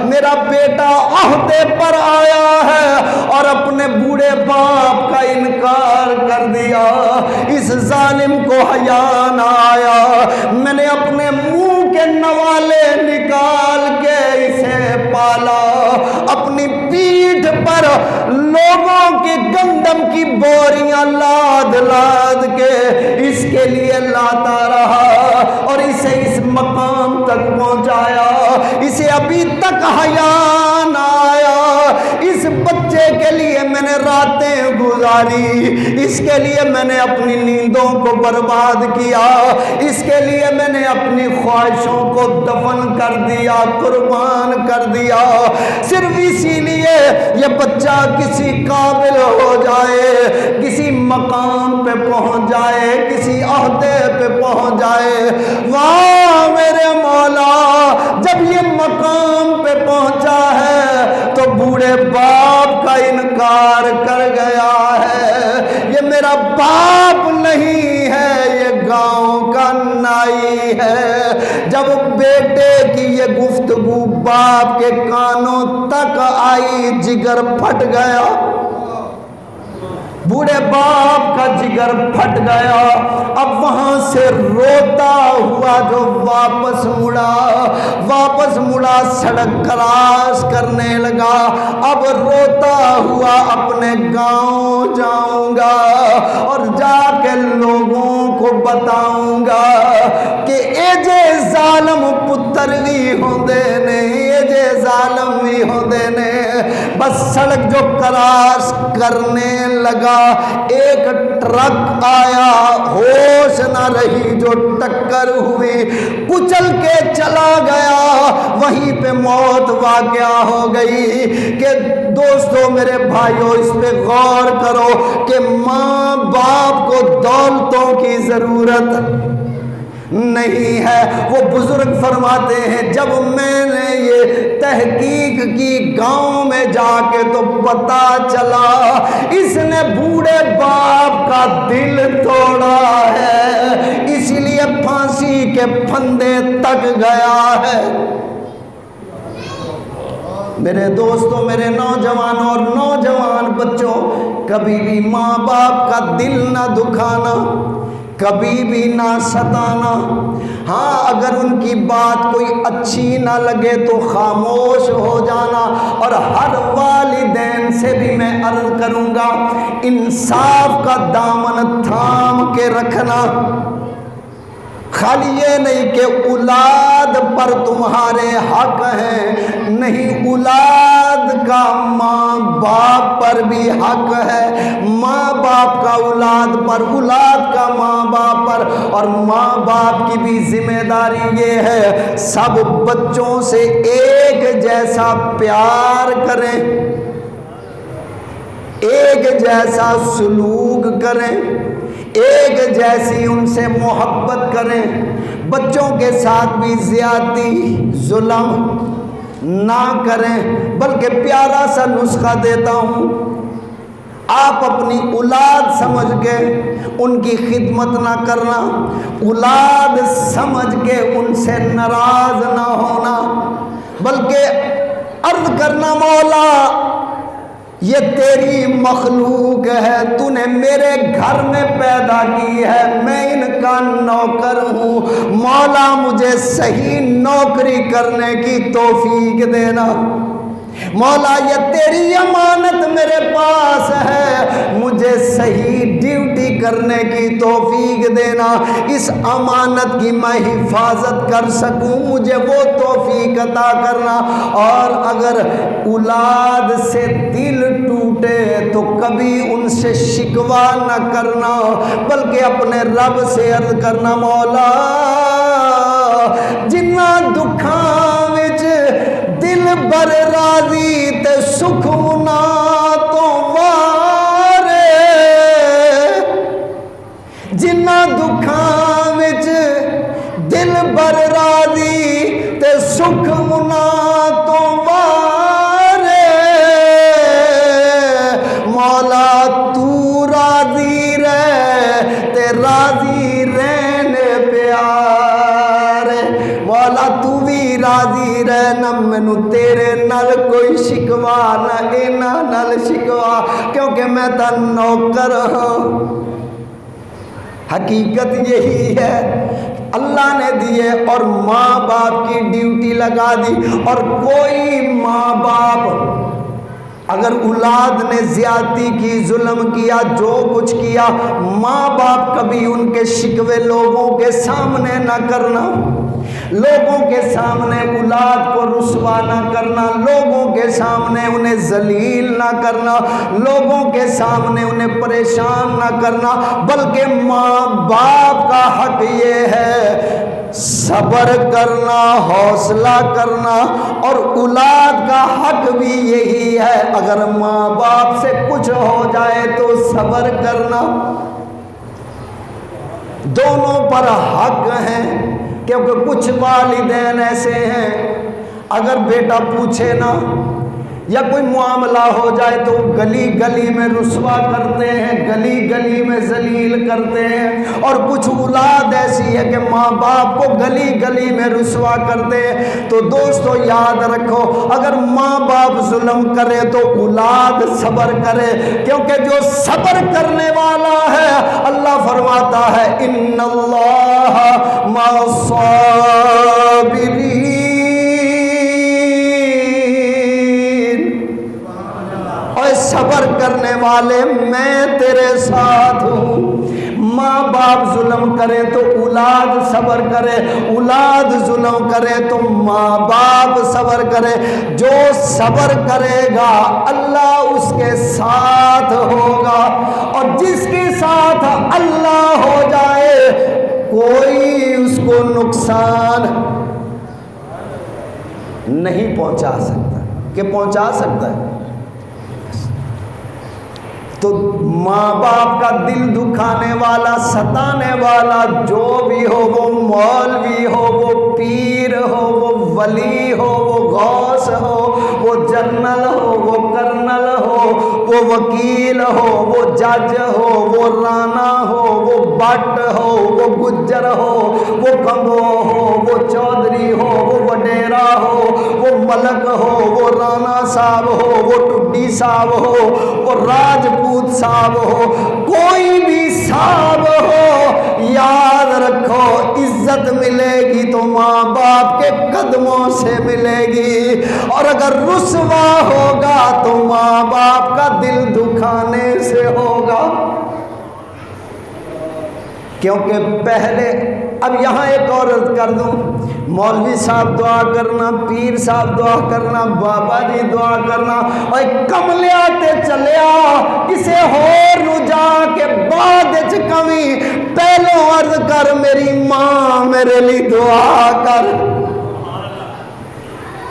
میرا بیٹا عہدے پر آیا ہے اور اپنے بوڑھے باپ کا انکار کر دیا، اس ظالم کو حیا نہ آیا، میں نے اپنے منہ کے نوالے نکال کے اسے پالا، اپنی پیٹھ پر لوگوں کی گندم کی بوریاں لاد لاد کے اس کے لیے لاتا رہا اور اسے اس مقام تک پہنچایا، اسے ابھی تک حیا نہ آیا۔ اس بچے کے لیے میں نے راتیں گزاری، اس کے لیے میں نے اپنی نیندوں کو برباد کیا، اس کے لیے میں نے اپنی خواہشوں کو دفن کر دیا، قربان کر دیا، صرف اسی لیے یہ بچہ کسی قابل ہو جائے، کسی مقام پہ پہنچ جائے، کسی عہدے پہ پہنچ جائے۔ واہ میرے مولا، جب یہ مقام پہ پہنچا ہے تو بوڑھے باپ کا انکار کر گیا ہے، یہ میرا باپ نہیں ہے، یہ گاؤں کا نائی ہے۔ جب بیٹے کی یہ گفتگو باپ کے کانوں تک آئی، جگر پھٹ گیا، بوڑھے باپ کا جگر پھٹ گیا۔ اب وہاں سے روتا ہوا جو واپس مڑا سڑک کراس کرنے لگا، اب روتا ہوا اپنے گاؤں جاؤں گا اور جا کے لوگوں کو بتاؤں گا کہ اے جے ظالم پتر بھی ہوندے نے، اے جے ظالم بھی ہوندے نے۔ بس سڑک جو کراس کرنے لگا، ایک ٹرک آیا، ہوش نہ رہی، جو ٹکر ہوئی کچل کے چلا گیا، وہیں پہ موت واقع ہو گئی۔ کہ دوستو میرے بھائیو، اس پہ غور کرو کہ ماں باپ کو دولتوں کی ضرورت نہیں ہے۔ وہ بزرگ فرماتے ہیں جب میں نے یہ تحقیق کی گاؤں میں جا کے تو پتا چلا اس نے بوڑھے باپ کا دل توڑا ہے، اس لیے پھانسی کے پھندے تک گیا ہے۔ میرے دوستوں، میرے نوجوانوں اور نوجوان بچوں، کبھی بھی ماں باپ کا دل نہ دکھانا، کبھی بھی نہ ستانا، ہاں اگر ان کی بات کوئی اچھی نہ لگے تو خاموش ہو جانا، اور ہر والدین سے بھی میں عرض کروں گا انصاف کا دامن تھام کے رکھنا، خالی یہ نہیں کہ اولاد پر تمہارے حق ہیں، نہیں اولاد کا ماں باپ پر بھی حق ہے، ماں باپ کا اولاد پر، اولاد کا ماں باپ پر، اور ماں باپ کی بھی ذمہ داری یہ ہے سب بچوں سے ایک جیسا پیار کریں، ایک جیسا سلوک کریں، ایک جیسی ان سے محبت کریں، بچوں کے ساتھ بھی زیادتی ظلم نہ کریں، بلکہ پیارا سا نسخہ دیتا ہوں، آپ اپنی اولاد سمجھ کے ان کی خدمت نہ کرنا، اولاد سمجھ کے ان سے ناراض نہ ہونا، بلکہ عرض کرنا مولا یہ تیری مخلوق ہے، تو نے میرے گھر میں پیدا کی ہے، میں ان کا نوکر ہوں، مولا مجھے صحیح نوکری کرنے کی توفیق دینا، مولا یہ تیری امانت میرے پاس ہے، مجھے صحیح ڈیوٹی کرنے کی توفیق دینا، اس امانت کی میں حفاظت کر سکوں مجھے وہ توفیق عطا کرنا، اور اگر اولاد سے دل ٹوٹے تو کبھی ان سے شکوہ نہ کرنا، بلکہ اپنے رب سے عرض کرنا مولا جنہ دکھاں وچ دل بر راضی تے سکھ منا تو وارے، جنہ دکھاں وچ دل بر راضی تے سکھ منا تو وارے، مولا تو راضی رہ تے راضی رہنے پیارے، مولا تو بھی راضی رہنا، مینو تیرے نال کوئی شکوا نہ اینا نال شکوا، کیونکہ میں تا نوکر ہوں، حقیقت یہی ہے، اللہ نے دیے اور ماں باپ کی ڈیوٹی لگا دی، اور کوئی ماں باپ اگر اولاد نے زیادتی کی، ظلم کیا، جو کچھ کیا، ماں باپ کبھی ان کے شکوے لوگوں کے سامنے نہ کرنا، لوگوں کے سامنے اولاد کو رسوا نہ کرنا، لوگوں کے سامنے انہیں ذلیل نہ کرنا، لوگوں کے سامنے انہیں پریشان نہ کرنا، بلکہ ماں باپ کا حق یہ ہے صبر کرنا، حوصلہ کرنا، اور اولاد کا حق بھی یہی ہے اگر ماں باپ سے کچھ ہو جائے تو صبر کرنا، دونوں پر حق ہیں، کیونکہ کچھ والدین ایسے ہیں اگر بیٹا پوچھے نا یا کوئی معاملہ ہو جائے تو گلی گلی میں رسوا کرتے ہیں، گلی گلی میں ذلیل کرتے ہیں، اور کچھ اولاد ایسی ہے کہ ماں باپ کو گلی گلی میں رسوا کرتے ہیں، تو دوستو یاد رکھو اگر ماں باپ ظلم کرے تو اولاد صبر کرے، کیونکہ جو صبر کرنے والا ہے اللہ فرماتا ہے ان اللہ مع الصابرین، صبر کرنے والے میں تیرے ساتھ ہوں، ماں باپ ظلم کرے تو اولاد صبر کرے، اولاد ظلم کرے تو ماں باپ صبر کرے، جو صبر کرے گا اللہ اس کے ساتھ ہوگا، اور جس کے ساتھ اللہ ہو جائے کوئی اس کو نقصان نہیں پہنچا سکتا، کہ پہنچا سکتا ہے؟ تو ماں باپ کا دل دکھانے والا، ستانے والا جو بھی ہو، وہ مولوی ہو، وہ پیر ہو، وہ ولی ہو، وہ غوث ہو، وہ جنرل ہو، وہ کرنل ہو، وہ وکیل ہو، وہ جج ہو، وہ رانا ہو، وہ بٹ ہو، وہ گجر ہو، وہ کمبو ہو، وہ چودھری ہو، وہ وڈیرا ہو، وہ ملک ہو، وہ وہ رانا صاحب ہو، وہ ٹڈی صاحب ہو، وہ راجپوت صاحب ہو، کوئی بھی صاحب ہو، یاد رکھو عزت ملے گی تو ماں باپ کے قدموں سے ملے گی، اور اگر رسوا ہوگا تو ماں باپ کا دل دکھانے سے ہوگا۔ کیونکہ پہلے، اب یہاں ایک اور عرض کر دوں، مولوی صاحب دعا کرنا، پیر صاحب دعا کرنا، بابا جی دعا کرنا، اور کملیا تے چلیا کسے ہور نو جا کے بعد وچ کمی، پہلو عرض کر میری ماں میرے لیے دعا کر،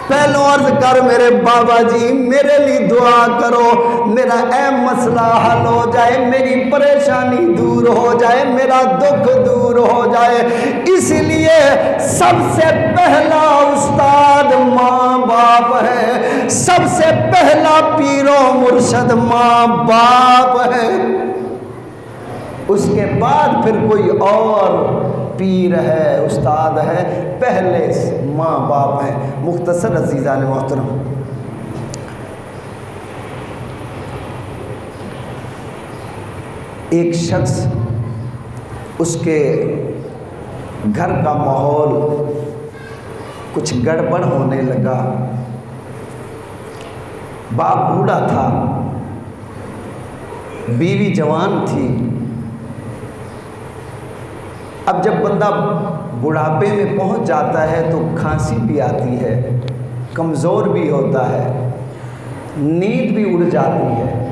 پہلو عرض کر میرے بابا جی میرے لیے دعا کرو، میرا اے مسئلہ حل ہو جائے، میری پریشانی دور ہو جائے، میرا دکھ دور ہو جائے۔ اس لیے سب سے پہلا استاد ماں باپ ہے، سب سے پہلا پیر و مرشد ماں باپ ہے، اس کے بعد پھر کوئی اور پیر ہے، استاد ہے، پہلے ماں باپ ہیں۔ مختصر عزیزان محترم، ایک شخص، اس کے گھر کا ماحول کچھ گڑبڑ ہونے لگا، باپ بوڑھا تھا، بیوی جوان تھی۔ اب جب بندہ بڑھاپے میں پہنچ جاتا ہے تو کھانسی بھی آتی ہے، کمزور بھی ہوتا ہے، نیند بھی اڑ جاتی ہے،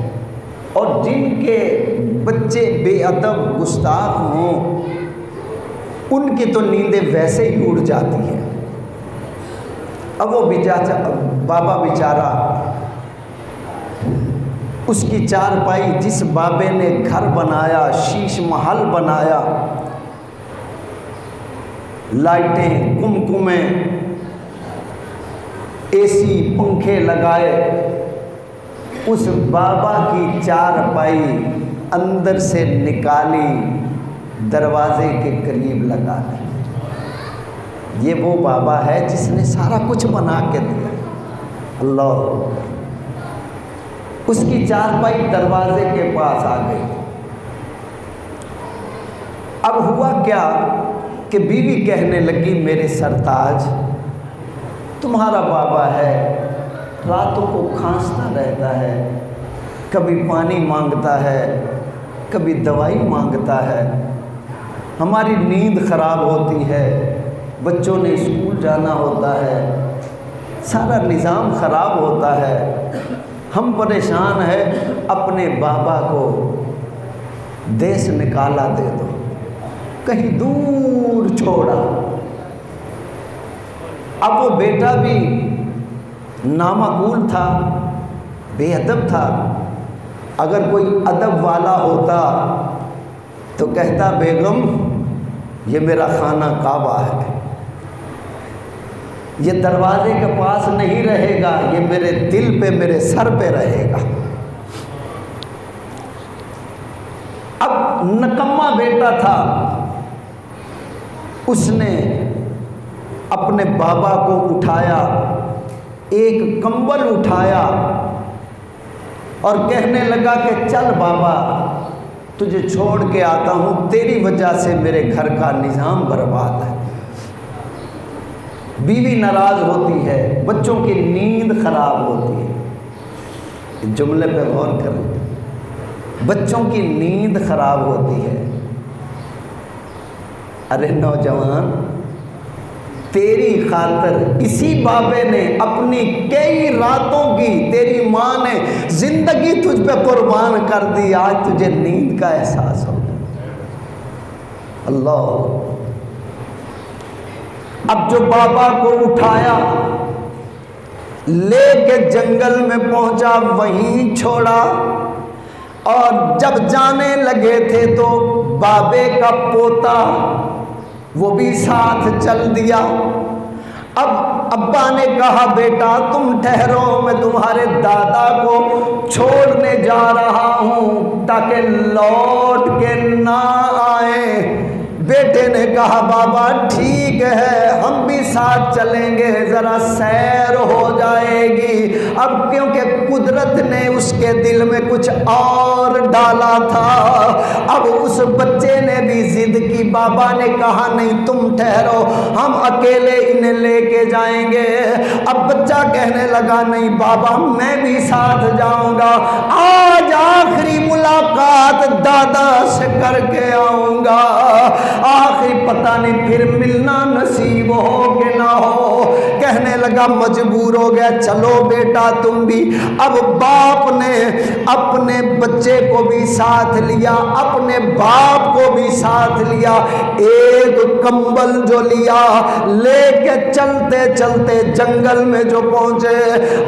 اور جن کے بچے بے ادب گستاخ ہوں ان کی تو نیندیں ویسے ہی اڑ جاتی ہیں۔ اب وہ بابا بیچارہ، اس کی چارپائی، جس بابے نے گھر بنایا، شیش محل بنایا، لائٹیں، کمکمیں، اے سی، پنکھے لگائے، اس بابا کی چارپائی اندر سے نکالی، دروازے کے قریب لگا دی۔ یہ وہ بابا ہے جس نے سارا کچھ بنا کے دیا۔ اللہ، اس کی چارپائی دروازے کے پاس آ گئی۔ اب ہوا کیا کہ بیوی کہنے لگی، میرے سرتاج، تمہارا بابا ہے، راتوں کو کھانستا رہتا ہے، کبھی پانی مانگتا ہے، کبھی دوائی مانگتا ہے، ہماری نیند خراب ہوتی ہے، بچوں نے اسکول جانا ہوتا ہے، سارا نظام خراب ہوتا ہے، ہم پریشان ہیں، اپنے بابا کو دیس نکالا دے دو، کہیں دور چھوڑا۔ اب وہ بیٹا بھی نامعقول تھا، بے ادب تھا، اگر کوئی ادب والا ہوتا تو کہتا، بیگم یہ میرا خانہ کعبہ ہے، یہ دروازے کے پاس نہیں رہے گا، یہ میرے دل پہ، میرے سر پہ رہے گا۔ اب نکما بیٹا تھا، اس نے اپنے بابا کو اٹھایا، ایک کمبل اٹھایا اور کہنے لگا کہ چل بابا، تجھے چھوڑ کے آتا ہوں، تیری وجہ سے میرے گھر کا نظام برباد ہے۔ بیوی ناراض ہوتی ہے، بچوں کی نیند خراب ہوتی ہے، جملے پہ غور کریں، بچوں کی نیند خراب ہوتی ہے۔ ارے نوجوان، تیری خاطر اسی بابے نے اپنی کئی راتوں کی، تیری ماں نے زندگی تجھ پہ قربان کر دی، آج تجھے نیند کا احساس ہو۔ اللہ، اب جو بابا کو اٹھایا، لے کے جنگل میں پہنچا، وہیں چھوڑا، اور جب جانے لگے تھے تو بابے کا پوتا وہ بھی ساتھ چل دیا۔ اب ابا نے کہا، بیٹا تم ٹھہرو، میں تمہارے دادا کو چھوڑنے جا رہا ہوں تاکہ لوٹ کے نہ آئے۔ بیٹے نے کہا بابا ٹھیک ہے ہم بھی ساتھ چلیں گے، ذرا سیر ہو جائے گی۔ اب کیونکہ قدرت نے اس کے دل میں کچھ اور ڈالا تھا، اب اس بچے نے بھی ضد کی۔ بابا نے کہا نہیں تم ٹھہرو، ہم اکیلے انہیں لے کے جائیں گے۔ اب بچہ کہنے لگا نہیں بابا میں بھی ساتھ جاؤں گا، آج آخری ملاقات دادا سے کر کے آؤں گا، آخری پتہ نہیں پھر ملنا نصیب ہو کہ نہ ہو۔ کہنے لگا مجبور ہو گیا، چلو بیٹا تم بھی۔ اب باپ نے اپنے بچے کو بھی ساتھ لیا، اپنے باپ کو بھی ساتھ لیا، ایک کمبل جو لیا لے کے چلتے چلتے جنگل میں جو پہنچے،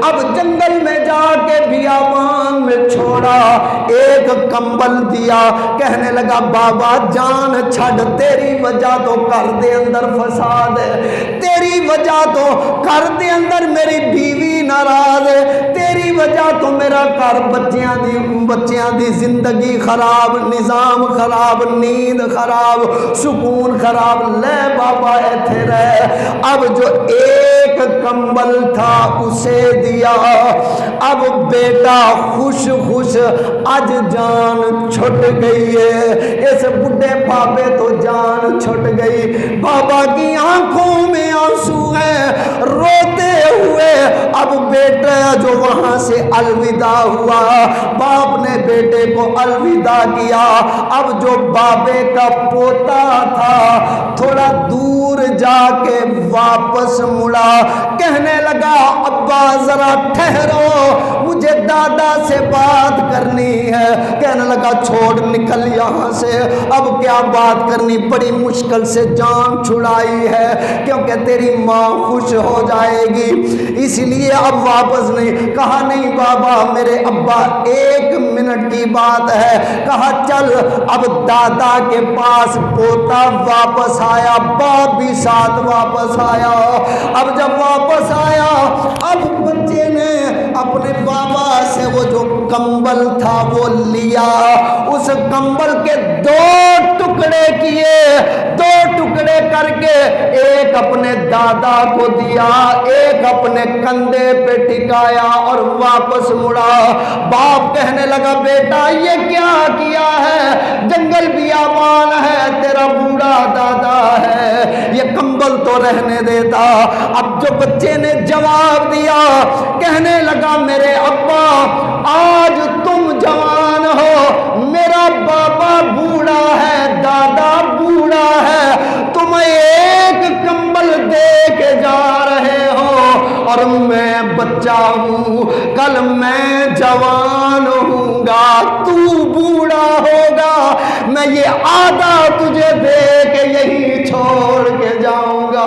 اب جنگل میں جا کے بیابان میں چھوڑا، ایک کمبل دیا، کہنے لگا بابا جان چھڑ، تیری وجہ تو گھر دے اندر فساد ہے، تیری وجہ تو گھر دے اندر میری بیوی ناراض ہے، تیری وجہ تو میرا گھر بچیاں دی زندگی خراب، نظام خراب، نیند خراب، سکون خراب، لے بابا ایتھے رہ۔ اب جو ایک کمبل تھا اسے دیا، اب بیٹا خوش خوش، آج جان چھٹ گئی ہے، اس بڈھے بابے تو جان چھٹ گئی، بابا کی آنکھوں میں آنسو ہیں روتے ہوئے۔ اب بیٹا جو وہاں سے الوداع ہوا، باپ نے بیٹے کو الوداع کیا، اب جو بابے کا پوتا تھا تھوڑا دور جا کے واپس مڑا، کہنے لگا ابا ذرا ٹھہرو مجھے دادا سے بات کرنی ہے۔ کہنے لگا چھوڑ نکل یہاں سے، اب کیا بات کرنی، بڑی مشکل سے جان چھڑائی ہے کیونکہ تیری ماں خوش ہو جائے گی، اس لیے اب واپس نہیں۔ کہا نہیں بابا میرے ابا ایک منٹ کی بات ہے، کہا چل۔ اب دادا کے پاس پوتا واپس آیا، باپ بھی ساتھ واپس آیا۔ اب جب واپس آیا، اب بچے نے اپنے بابا سے وہ جو کمبل تھا وہ لیا، اس کمبل کے دو ٹکڑے کیے، دو ٹکڑے کر کے ایک اپنے دادا کو دیا، ایک اپنے کندھے پہ ٹکایا اور واپس مڑا۔ باپ کہنے لگا بیٹا یہ کیا کیا ہے، جنگل بیابان ہے، تیرا بوڑھا دادا ہے، یہ کمبل تو رہنے دیتا۔ اب جو بچے نے جواب دیا، کہنے لگا میرے ابا آج تم جوان ہو، میرا بابا بوڑھا ہے، دادا بوڑھا ہے، تم ایک کمبل دے کے جا رہے ہو اور میں بچہ ہوں، کل میں جوان ہوں گا، تو بوڑھا ہوگا، میں یہ آدھا تجھے دے کے یہی چھوڑ کے جاؤں گا۔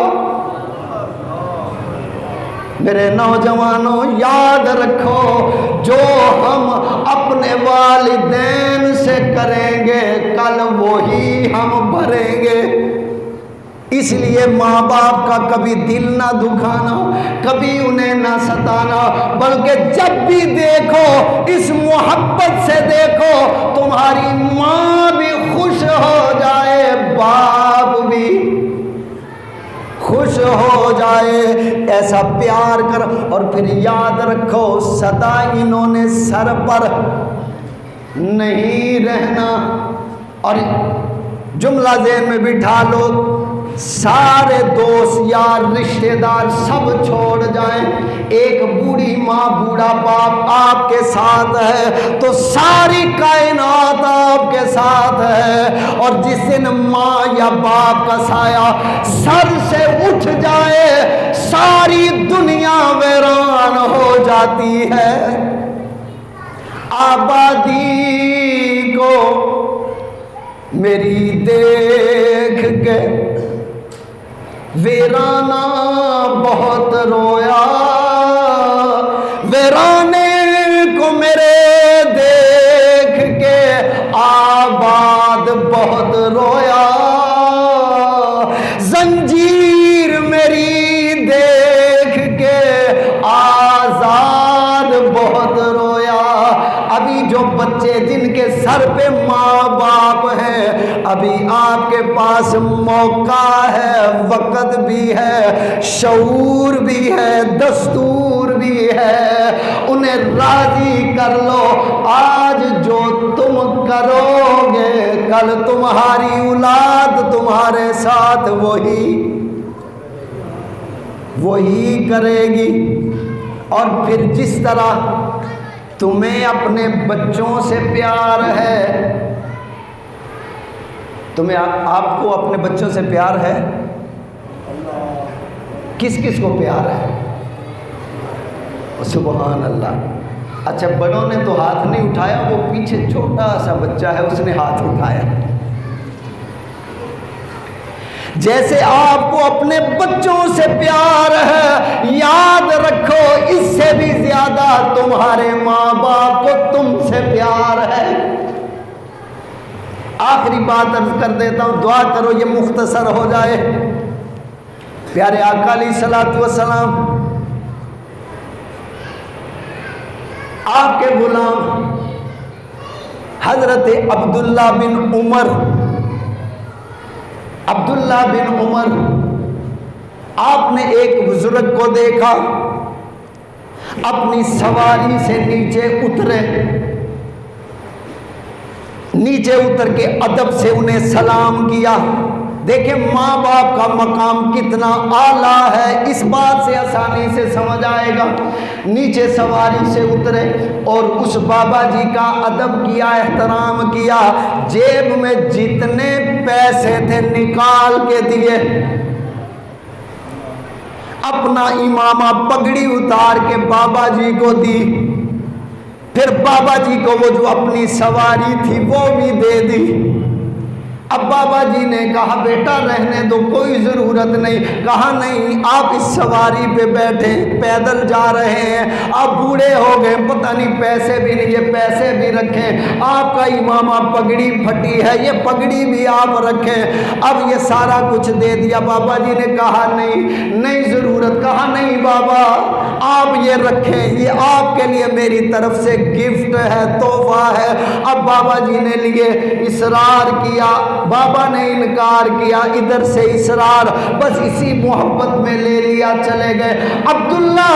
میرے نوجوانوں یاد رکھو، جو ہم اپنے والدین سے کریں گے کل وہی ہم بھریں گے۔ اس لیے ماں باپ کا کبھی دل نہ دکھانا، کبھی انہیں نہ ستانا، بلکہ جب بھی دیکھو اس محبت سے دیکھو، تمہاری ماں بھی خوش ہو جائے، باپ بھی خوش ہو جائے، ایسا پیار کر۔ اور پھر یاد رکھو سدا انہوں نے سر پر نہیں رہنا، اور جملہ ذہن میں بٹھا لو، سارے دوست یار رشتہ دار سب چھوڑ جائیں، ایک بوڑھی ماں بوڑھا باپ آپ کے ساتھ ہے تو ساری کائنات آپ کے ساتھ ہے، اور جس دن ماں یا باپ کا سایہ سر سے اٹھ جائے ساری دنیا ویران ہو جاتی ہے۔ آبادی کو میری دیکھ کے ویرانہ بہت رویا، ویرانے کو میرے دیکھ کے آباد بہت رویا، زنجیر میری دیکھ کے آزاد بہت رویا۔ ابھی جو بچے جن کے سر پہ ماں باپ ہیں، ابھی آپ کے پاس موقع ہے، وقت بھی ہے، شعور بھی ہے، دستور بھی ہے، انہیں راضی کر لو۔ آج جو تم کرو گے کل تمہاری اولاد تمہارے ساتھ وہی کرے گی۔ اور پھر جس طرح تمہیں اپنے بچوں سے پیار ہے، آپ کو اپنے بچوں سے پیار ہے؟ کس کس کو پیار ہے؟ سبحان اللہ۔ اچھا، بڑوں نے تو ہاتھ نہیں اٹھایا، وہ پیچھے چھوٹا سا بچہ ہے اس نے ہاتھ اٹھایا۔ جیسے آپ کو اپنے بچوں سے پیار ہے، یاد رکھو اس سے بھی زیادہ تمہارے ماں باپ کو تم سے پیار ہے۔ آخری بات عرض کر دیتا ہوں، دعا کرو یہ مختصر ہو جائے۔ پیارے آقا علیہ الصلوۃ والسلام، آپ کے غلام حضرت عبداللہ بن عمر، آپ نے ایک بزرگ کو دیکھا، اپنی سواری سے نیچے اتر کے ادب سے انہیں سلام کیا۔ دیکھیں ماں باپ کا مقام کتنا اعلیٰ ہے، اس بات سے آسانی سے سمجھ آئے گا۔ نیچے سواری سے اترے اور اس بابا جی کا ادب کیا، احترام کیا، جیب میں جتنے پیسے تھے نکال کے دیے، اپنا امامہ پگڑی اتار کے بابا جی کو دی، پھر بابا جی کو وہ جو اپنی سواری تھی وہ بھی دے دی۔ اب بابا جی نے کہا بیٹا رہنے دو، کوئی ضرورت نہیں۔ کہا نہیں، آپ اس سواری پہ بیٹھے پیدل جا رہے ہیں، آپ بوڑھے ہو گئے، پتہ نہیں پیسے بھی نہیں، یہ پیسے بھی رکھیں، آپ کا امامہ پگڑی پھٹی ہے، یہ پگڑی بھی آپ رکھیں۔ اب یہ سارا کچھ دے دیا۔ بابا جی نے کہا نہیں ضرورت۔ کہا نہیں بابا آپ یہ رکھیں، یہ آپ کے لیے میری طرف سے گفٹ ہے، تحفہ ہے۔ اب بابا جی نے لیے، اصرار کیا، بابا نے انکار کیا، ادھر سے اصرار، بس اسی محبت میں لے لیا، چلے گئے۔ عبداللہ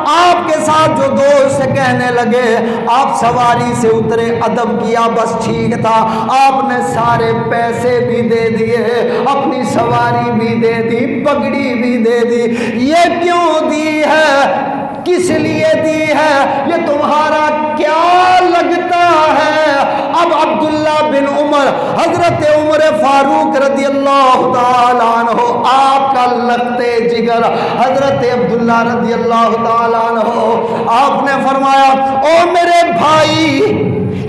آپ کے ساتھ جو دوست کہنے لگے، آپ سواری سے اترے، ادب کیا، بس ٹھیک تھا، آپ نے سارے پیسے بھی دے دیے، اپنی سواری بھی دے دی، پگڑی بھی دے دی۔ یہ کیوں دی ہے؟ کس لیے دی ہے؟ یہ تمہارا کیا لگتا ہے؟ اب عبداللہ بن عمر، حضرت عمر فاروق رضی اللہ تعالیٰ عنہ، آپ کا لگتے جگر حضرت عبداللہ رضی اللہ تعالیٰ عنہ، آپ نے فرمایا او میرے بھائی،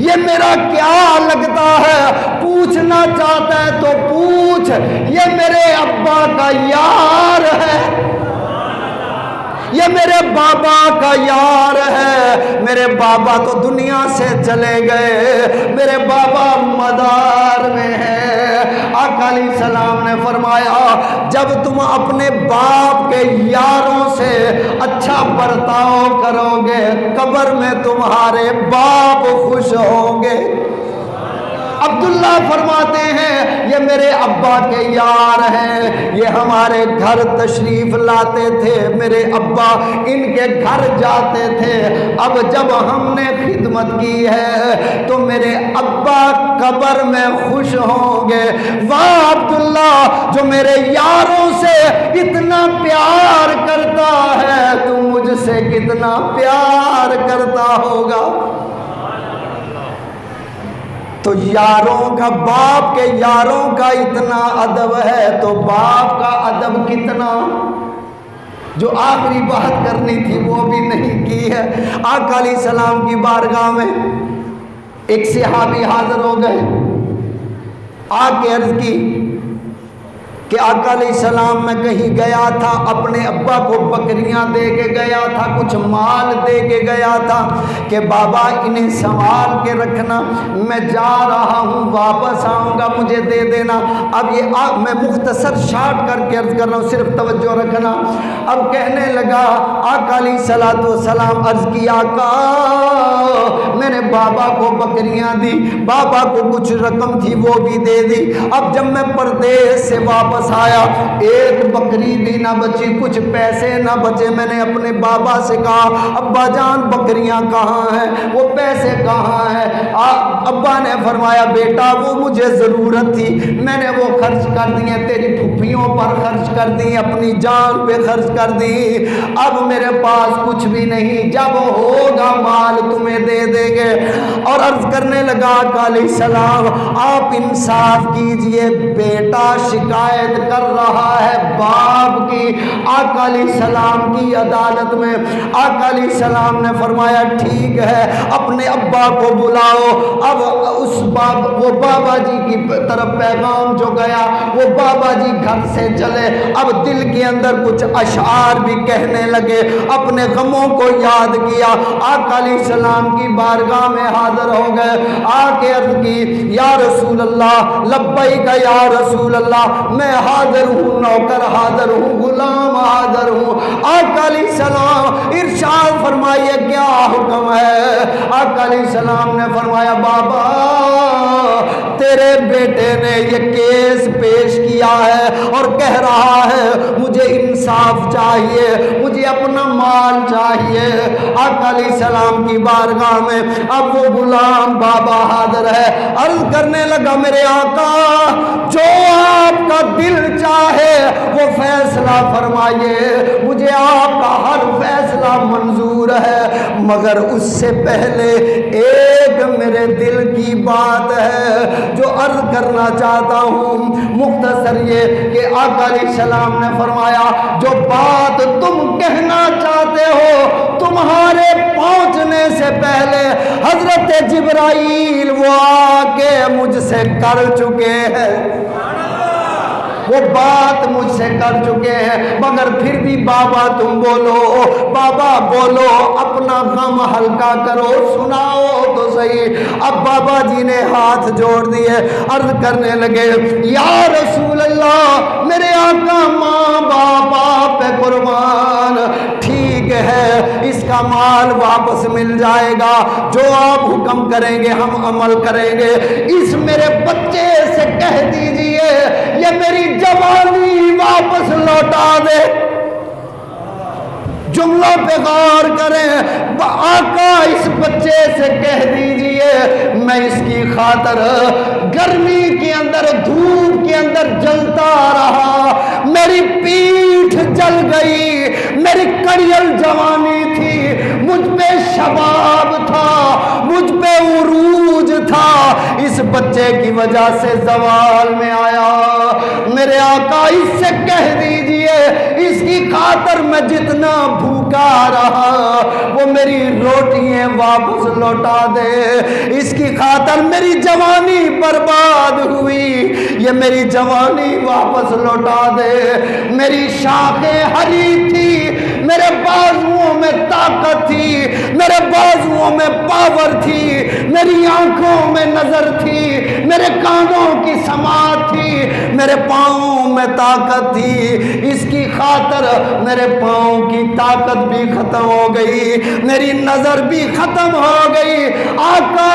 یہ میرا کیا لگتا ہے؟ پوچھنا چاہتا ہے تو پوچھ، یہ میرے ابا کا یار ہے، یہ میرے بابا کا یار ہے۔ میرے بابا تو دنیا سے چلے گئے، میرے بابا مدار میں ہے۔ آقا علیہ السلام نے فرمایا جب تم اپنے باپ کے یاروں سے اچھا برتاؤ کرو گے، قبر میں تمہارے باپ خوش ہوں گے۔ عبداللہ فرماتے ہیں یہ میرے ابا کے یار ہیں، یہ ہمارے گھر تشریف لاتے تھے، میرے ابا ان کے گھر جاتے تھے، اب جب ہم نے خدمت کی ہے تو میرے ابا قبر میں خوش ہوں گے۔ واہ عبداللہ، جو میرے یاروں سے اتنا پیار کرتا ہے تو مجھ سے کتنا پیار کرتا ہوگا۔ تو یاروں کا، باپ کے یاروں کا اتنا ادب ہے تو باپ کا ادب کتنا، جو آخری بات کرنی تھی وہ بھی نہیں کی ہے۔ آقا علیہ السلام کی بارگاہ میں ایک صحابی حاضر ہو گئے، آ کے عرض کی کہ آقا علیہ السلام میں کہیں گیا تھا، اپنے ابا کو بکریاں دے کے گیا تھا، کچھ مال دے کے گیا تھا کہ بابا انہیں سنبھال کے رکھنا، میں جا رہا ہوں، واپس آؤں گا، مجھے دے دینا۔ اب یہ میں مختصر شارٹ کر کے عرض کر رہا ہوں، صرف توجہ رکھنا۔ اب کہنے لگا آقا علیہ السلام عرض کی آقا میں نے بابا کو بکریاں دی، بابا کو کچھ رقم تھی وہ بھی دے دی، اب جب میں پردیس سے واپس آیا ایک بکری بھی نہ بچی، کچھ پیسے نہ بچے۔ میں نے اپنے بابا سے کہا ابا جان بکریاں کہاں ہیں، وہ پیسے کہاں ہیں؟ ابا نے فرمایا بیٹا وہ مجھے ضرورت تھی، میں نے وہ خرچ کر دی ہیں، تیری پھپھیوں پر خرچ کر دی، اپنی جان پہ خرچ کر دی، اب میرے پاس کچھ بھی نہیں، جب ہوگا مال تمہیں دے دے گے۔ اور عرض کرنے لگا آقا علیہ السلام آپ انصاف کیجئے، بیٹا شکایت کر رہا ہے باپ کی آقا علیہ السلام کی عدالت میں۔ آقا علیہ السلام نے فرمایا ٹھیک ہے اپنے ابا کو بلاؤ۔ اب اس وہ بابا جی کی طرف پیغام جو گیا، وہ بابا جی گھر سے چلے، اب دل کے اندر کچھ اشعار بھی کہنے لگے، اپنے غموں کو یاد کیا، آقا علیہ السلام کی بارگاہ میں حاضر ہو گئے، آ کے عرض کی یا رسول اللہ لبیک یا رسول اللہ، میں حاضر ہوں، نوکر حاضر ہوں، غلام حاضر ہوں۔ آقا علیہ السلام ارشاد فرمائیے کیا حکم ہے؟ آقا علیہ السلام نے فرمایا بابا تیرے بیٹے نے یہ کیس پیش کیا ہے اور کہہ رہا ہے مجھے انصاف چاہیے، مجھے اپنا مال چاہیے۔ آقا علیہ السلام کی بارگاہ میں اب وہ غلام بابا حاضر ہے، عرض کرنے لگا میرے آقا جو آپ کا دل چاہے وہ فیصلہ فرمائیے، مجھے آپ کا ہر فیصلہ منظور ہے، مگر اس سے پہلے ایک میرے دل کی بات ہے جو عرض کرنا چاہتا ہوں، مختصر یہ کہ آقا علیہ السلام نے فرمایا جو بات تم کہنا چاہتے ہو تمہارے پہنچنے سے پہلے حضرت جبرائیل وہ آ کے مجھ سے کر چکے ہیں، وہ بات مجھ سے کر چکے ہیں، مگر پھر بھی بابا تم بولو، بابا بولو، اپنا غم ہلکا کرو، سناؤ تو صحیح۔ اب بابا جی نے ہاتھ جوڑ دیے، عرض کرنے لگے یا رسول اللہ میرے آقا ماں باپ پہ قربان، ٹھیک ہے اس کا مال واپس مل جائے گا، جو آپ حکم کریں گے ہم عمل کریں گے، اس میرے بچے سے کہہ دیجئے یہ میری جوانی واپس لوٹا دے۔ جملوں پہ غور کریں، آقا اس بچے سے کہہ دیجئے میں اس کی خاطر گرمی کے اندر دھوپ کے اندر جلتا رہا، میری پیٹھ جل گئی، میری کڑیل جوانی تھی، مجھ پہ شباب تھا، مجھ پہ عروج تھا، اس بچے کی وجہ سے زوال میں آیا، میرے آقا اس سے کہہ دیجئے اس کی خاطر میں جتنا بھوکا رہا وہ میری روٹیاں واپس لوٹا دے، اس کی خاطر میری جوانی برباد ہوئی، یہ میری جوانی واپس لوٹا دے، میری شاخیں ہری تھی، میرے بازوؤں میں طاقت تھی، میرے بازوؤں میں پاور تھی، میری آنکھوں میں نظر تھی، میرے کانوں کی سماعت تھی، میرے پاؤں میں طاقت تھی، اس کی خاطر میرے پاؤں کی طاقت بھی ختم ہو گئی، میری نظر بھی ختم ہو گئی، آقا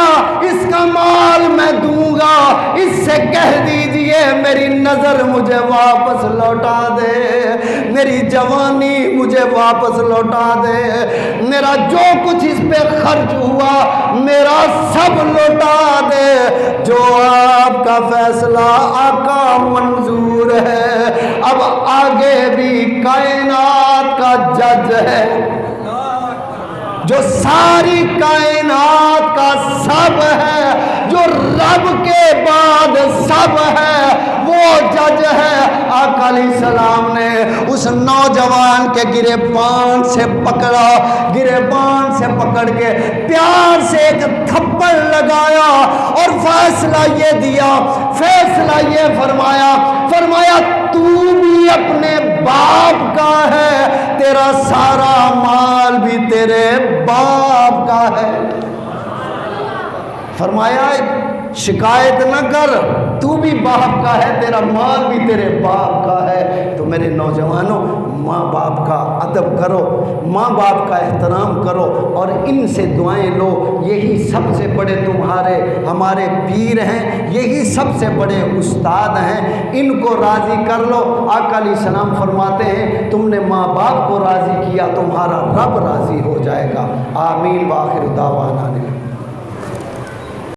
اس کا مال میں دوں گا، اس سے کہہ دیجئے میری نظر مجھے واپس لوٹا دے، میری جوانی مجھے واپس لوٹا دے، میرا جو کچھ اس پہ خرچ ہوا میرا سب لوٹا دے، جو آپ کا فیصلہ آقا منظور ہے۔ اب آگے بھی کائنات کا جج ہے جو ساری کائنات کا سب ہے، جو رب کے بعد سب ہے وہ جج ہے۔ آقا علیہ السلام نے اس نوجوان کے گریبان سے پکڑا، گریبان سے پکڑ کے پیار سے ایک تھپڑ لگایا اور فیصلہ یہ دیا، فیصلہ یہ فرمایا تو بھی اپنے باپ کا ہے، تیرا سارا مال بھی تیرے باپ کا ہے۔ فرمایا شکایت نہ کر، تو بھی باپ کا ہے، تیرا مال بھی تیرے باپ کا ہے۔ تو میرے نوجوانوں، ماں باپ کا ادب کرو، ماں باپ کا احترام کرو اور ان سے دعائیں لو۔ یہی سب سے بڑے ہمارے پیر ہیں، یہی سب سے بڑے استاد ہیں، ان کو راضی کر لو۔ آقا علیہ السلام فرماتے ہیں تم نے ماں باپ کو راضی کیا، تمہارا رب راضی ہو جائے گا۔ آمین۔ وآخر دعوانا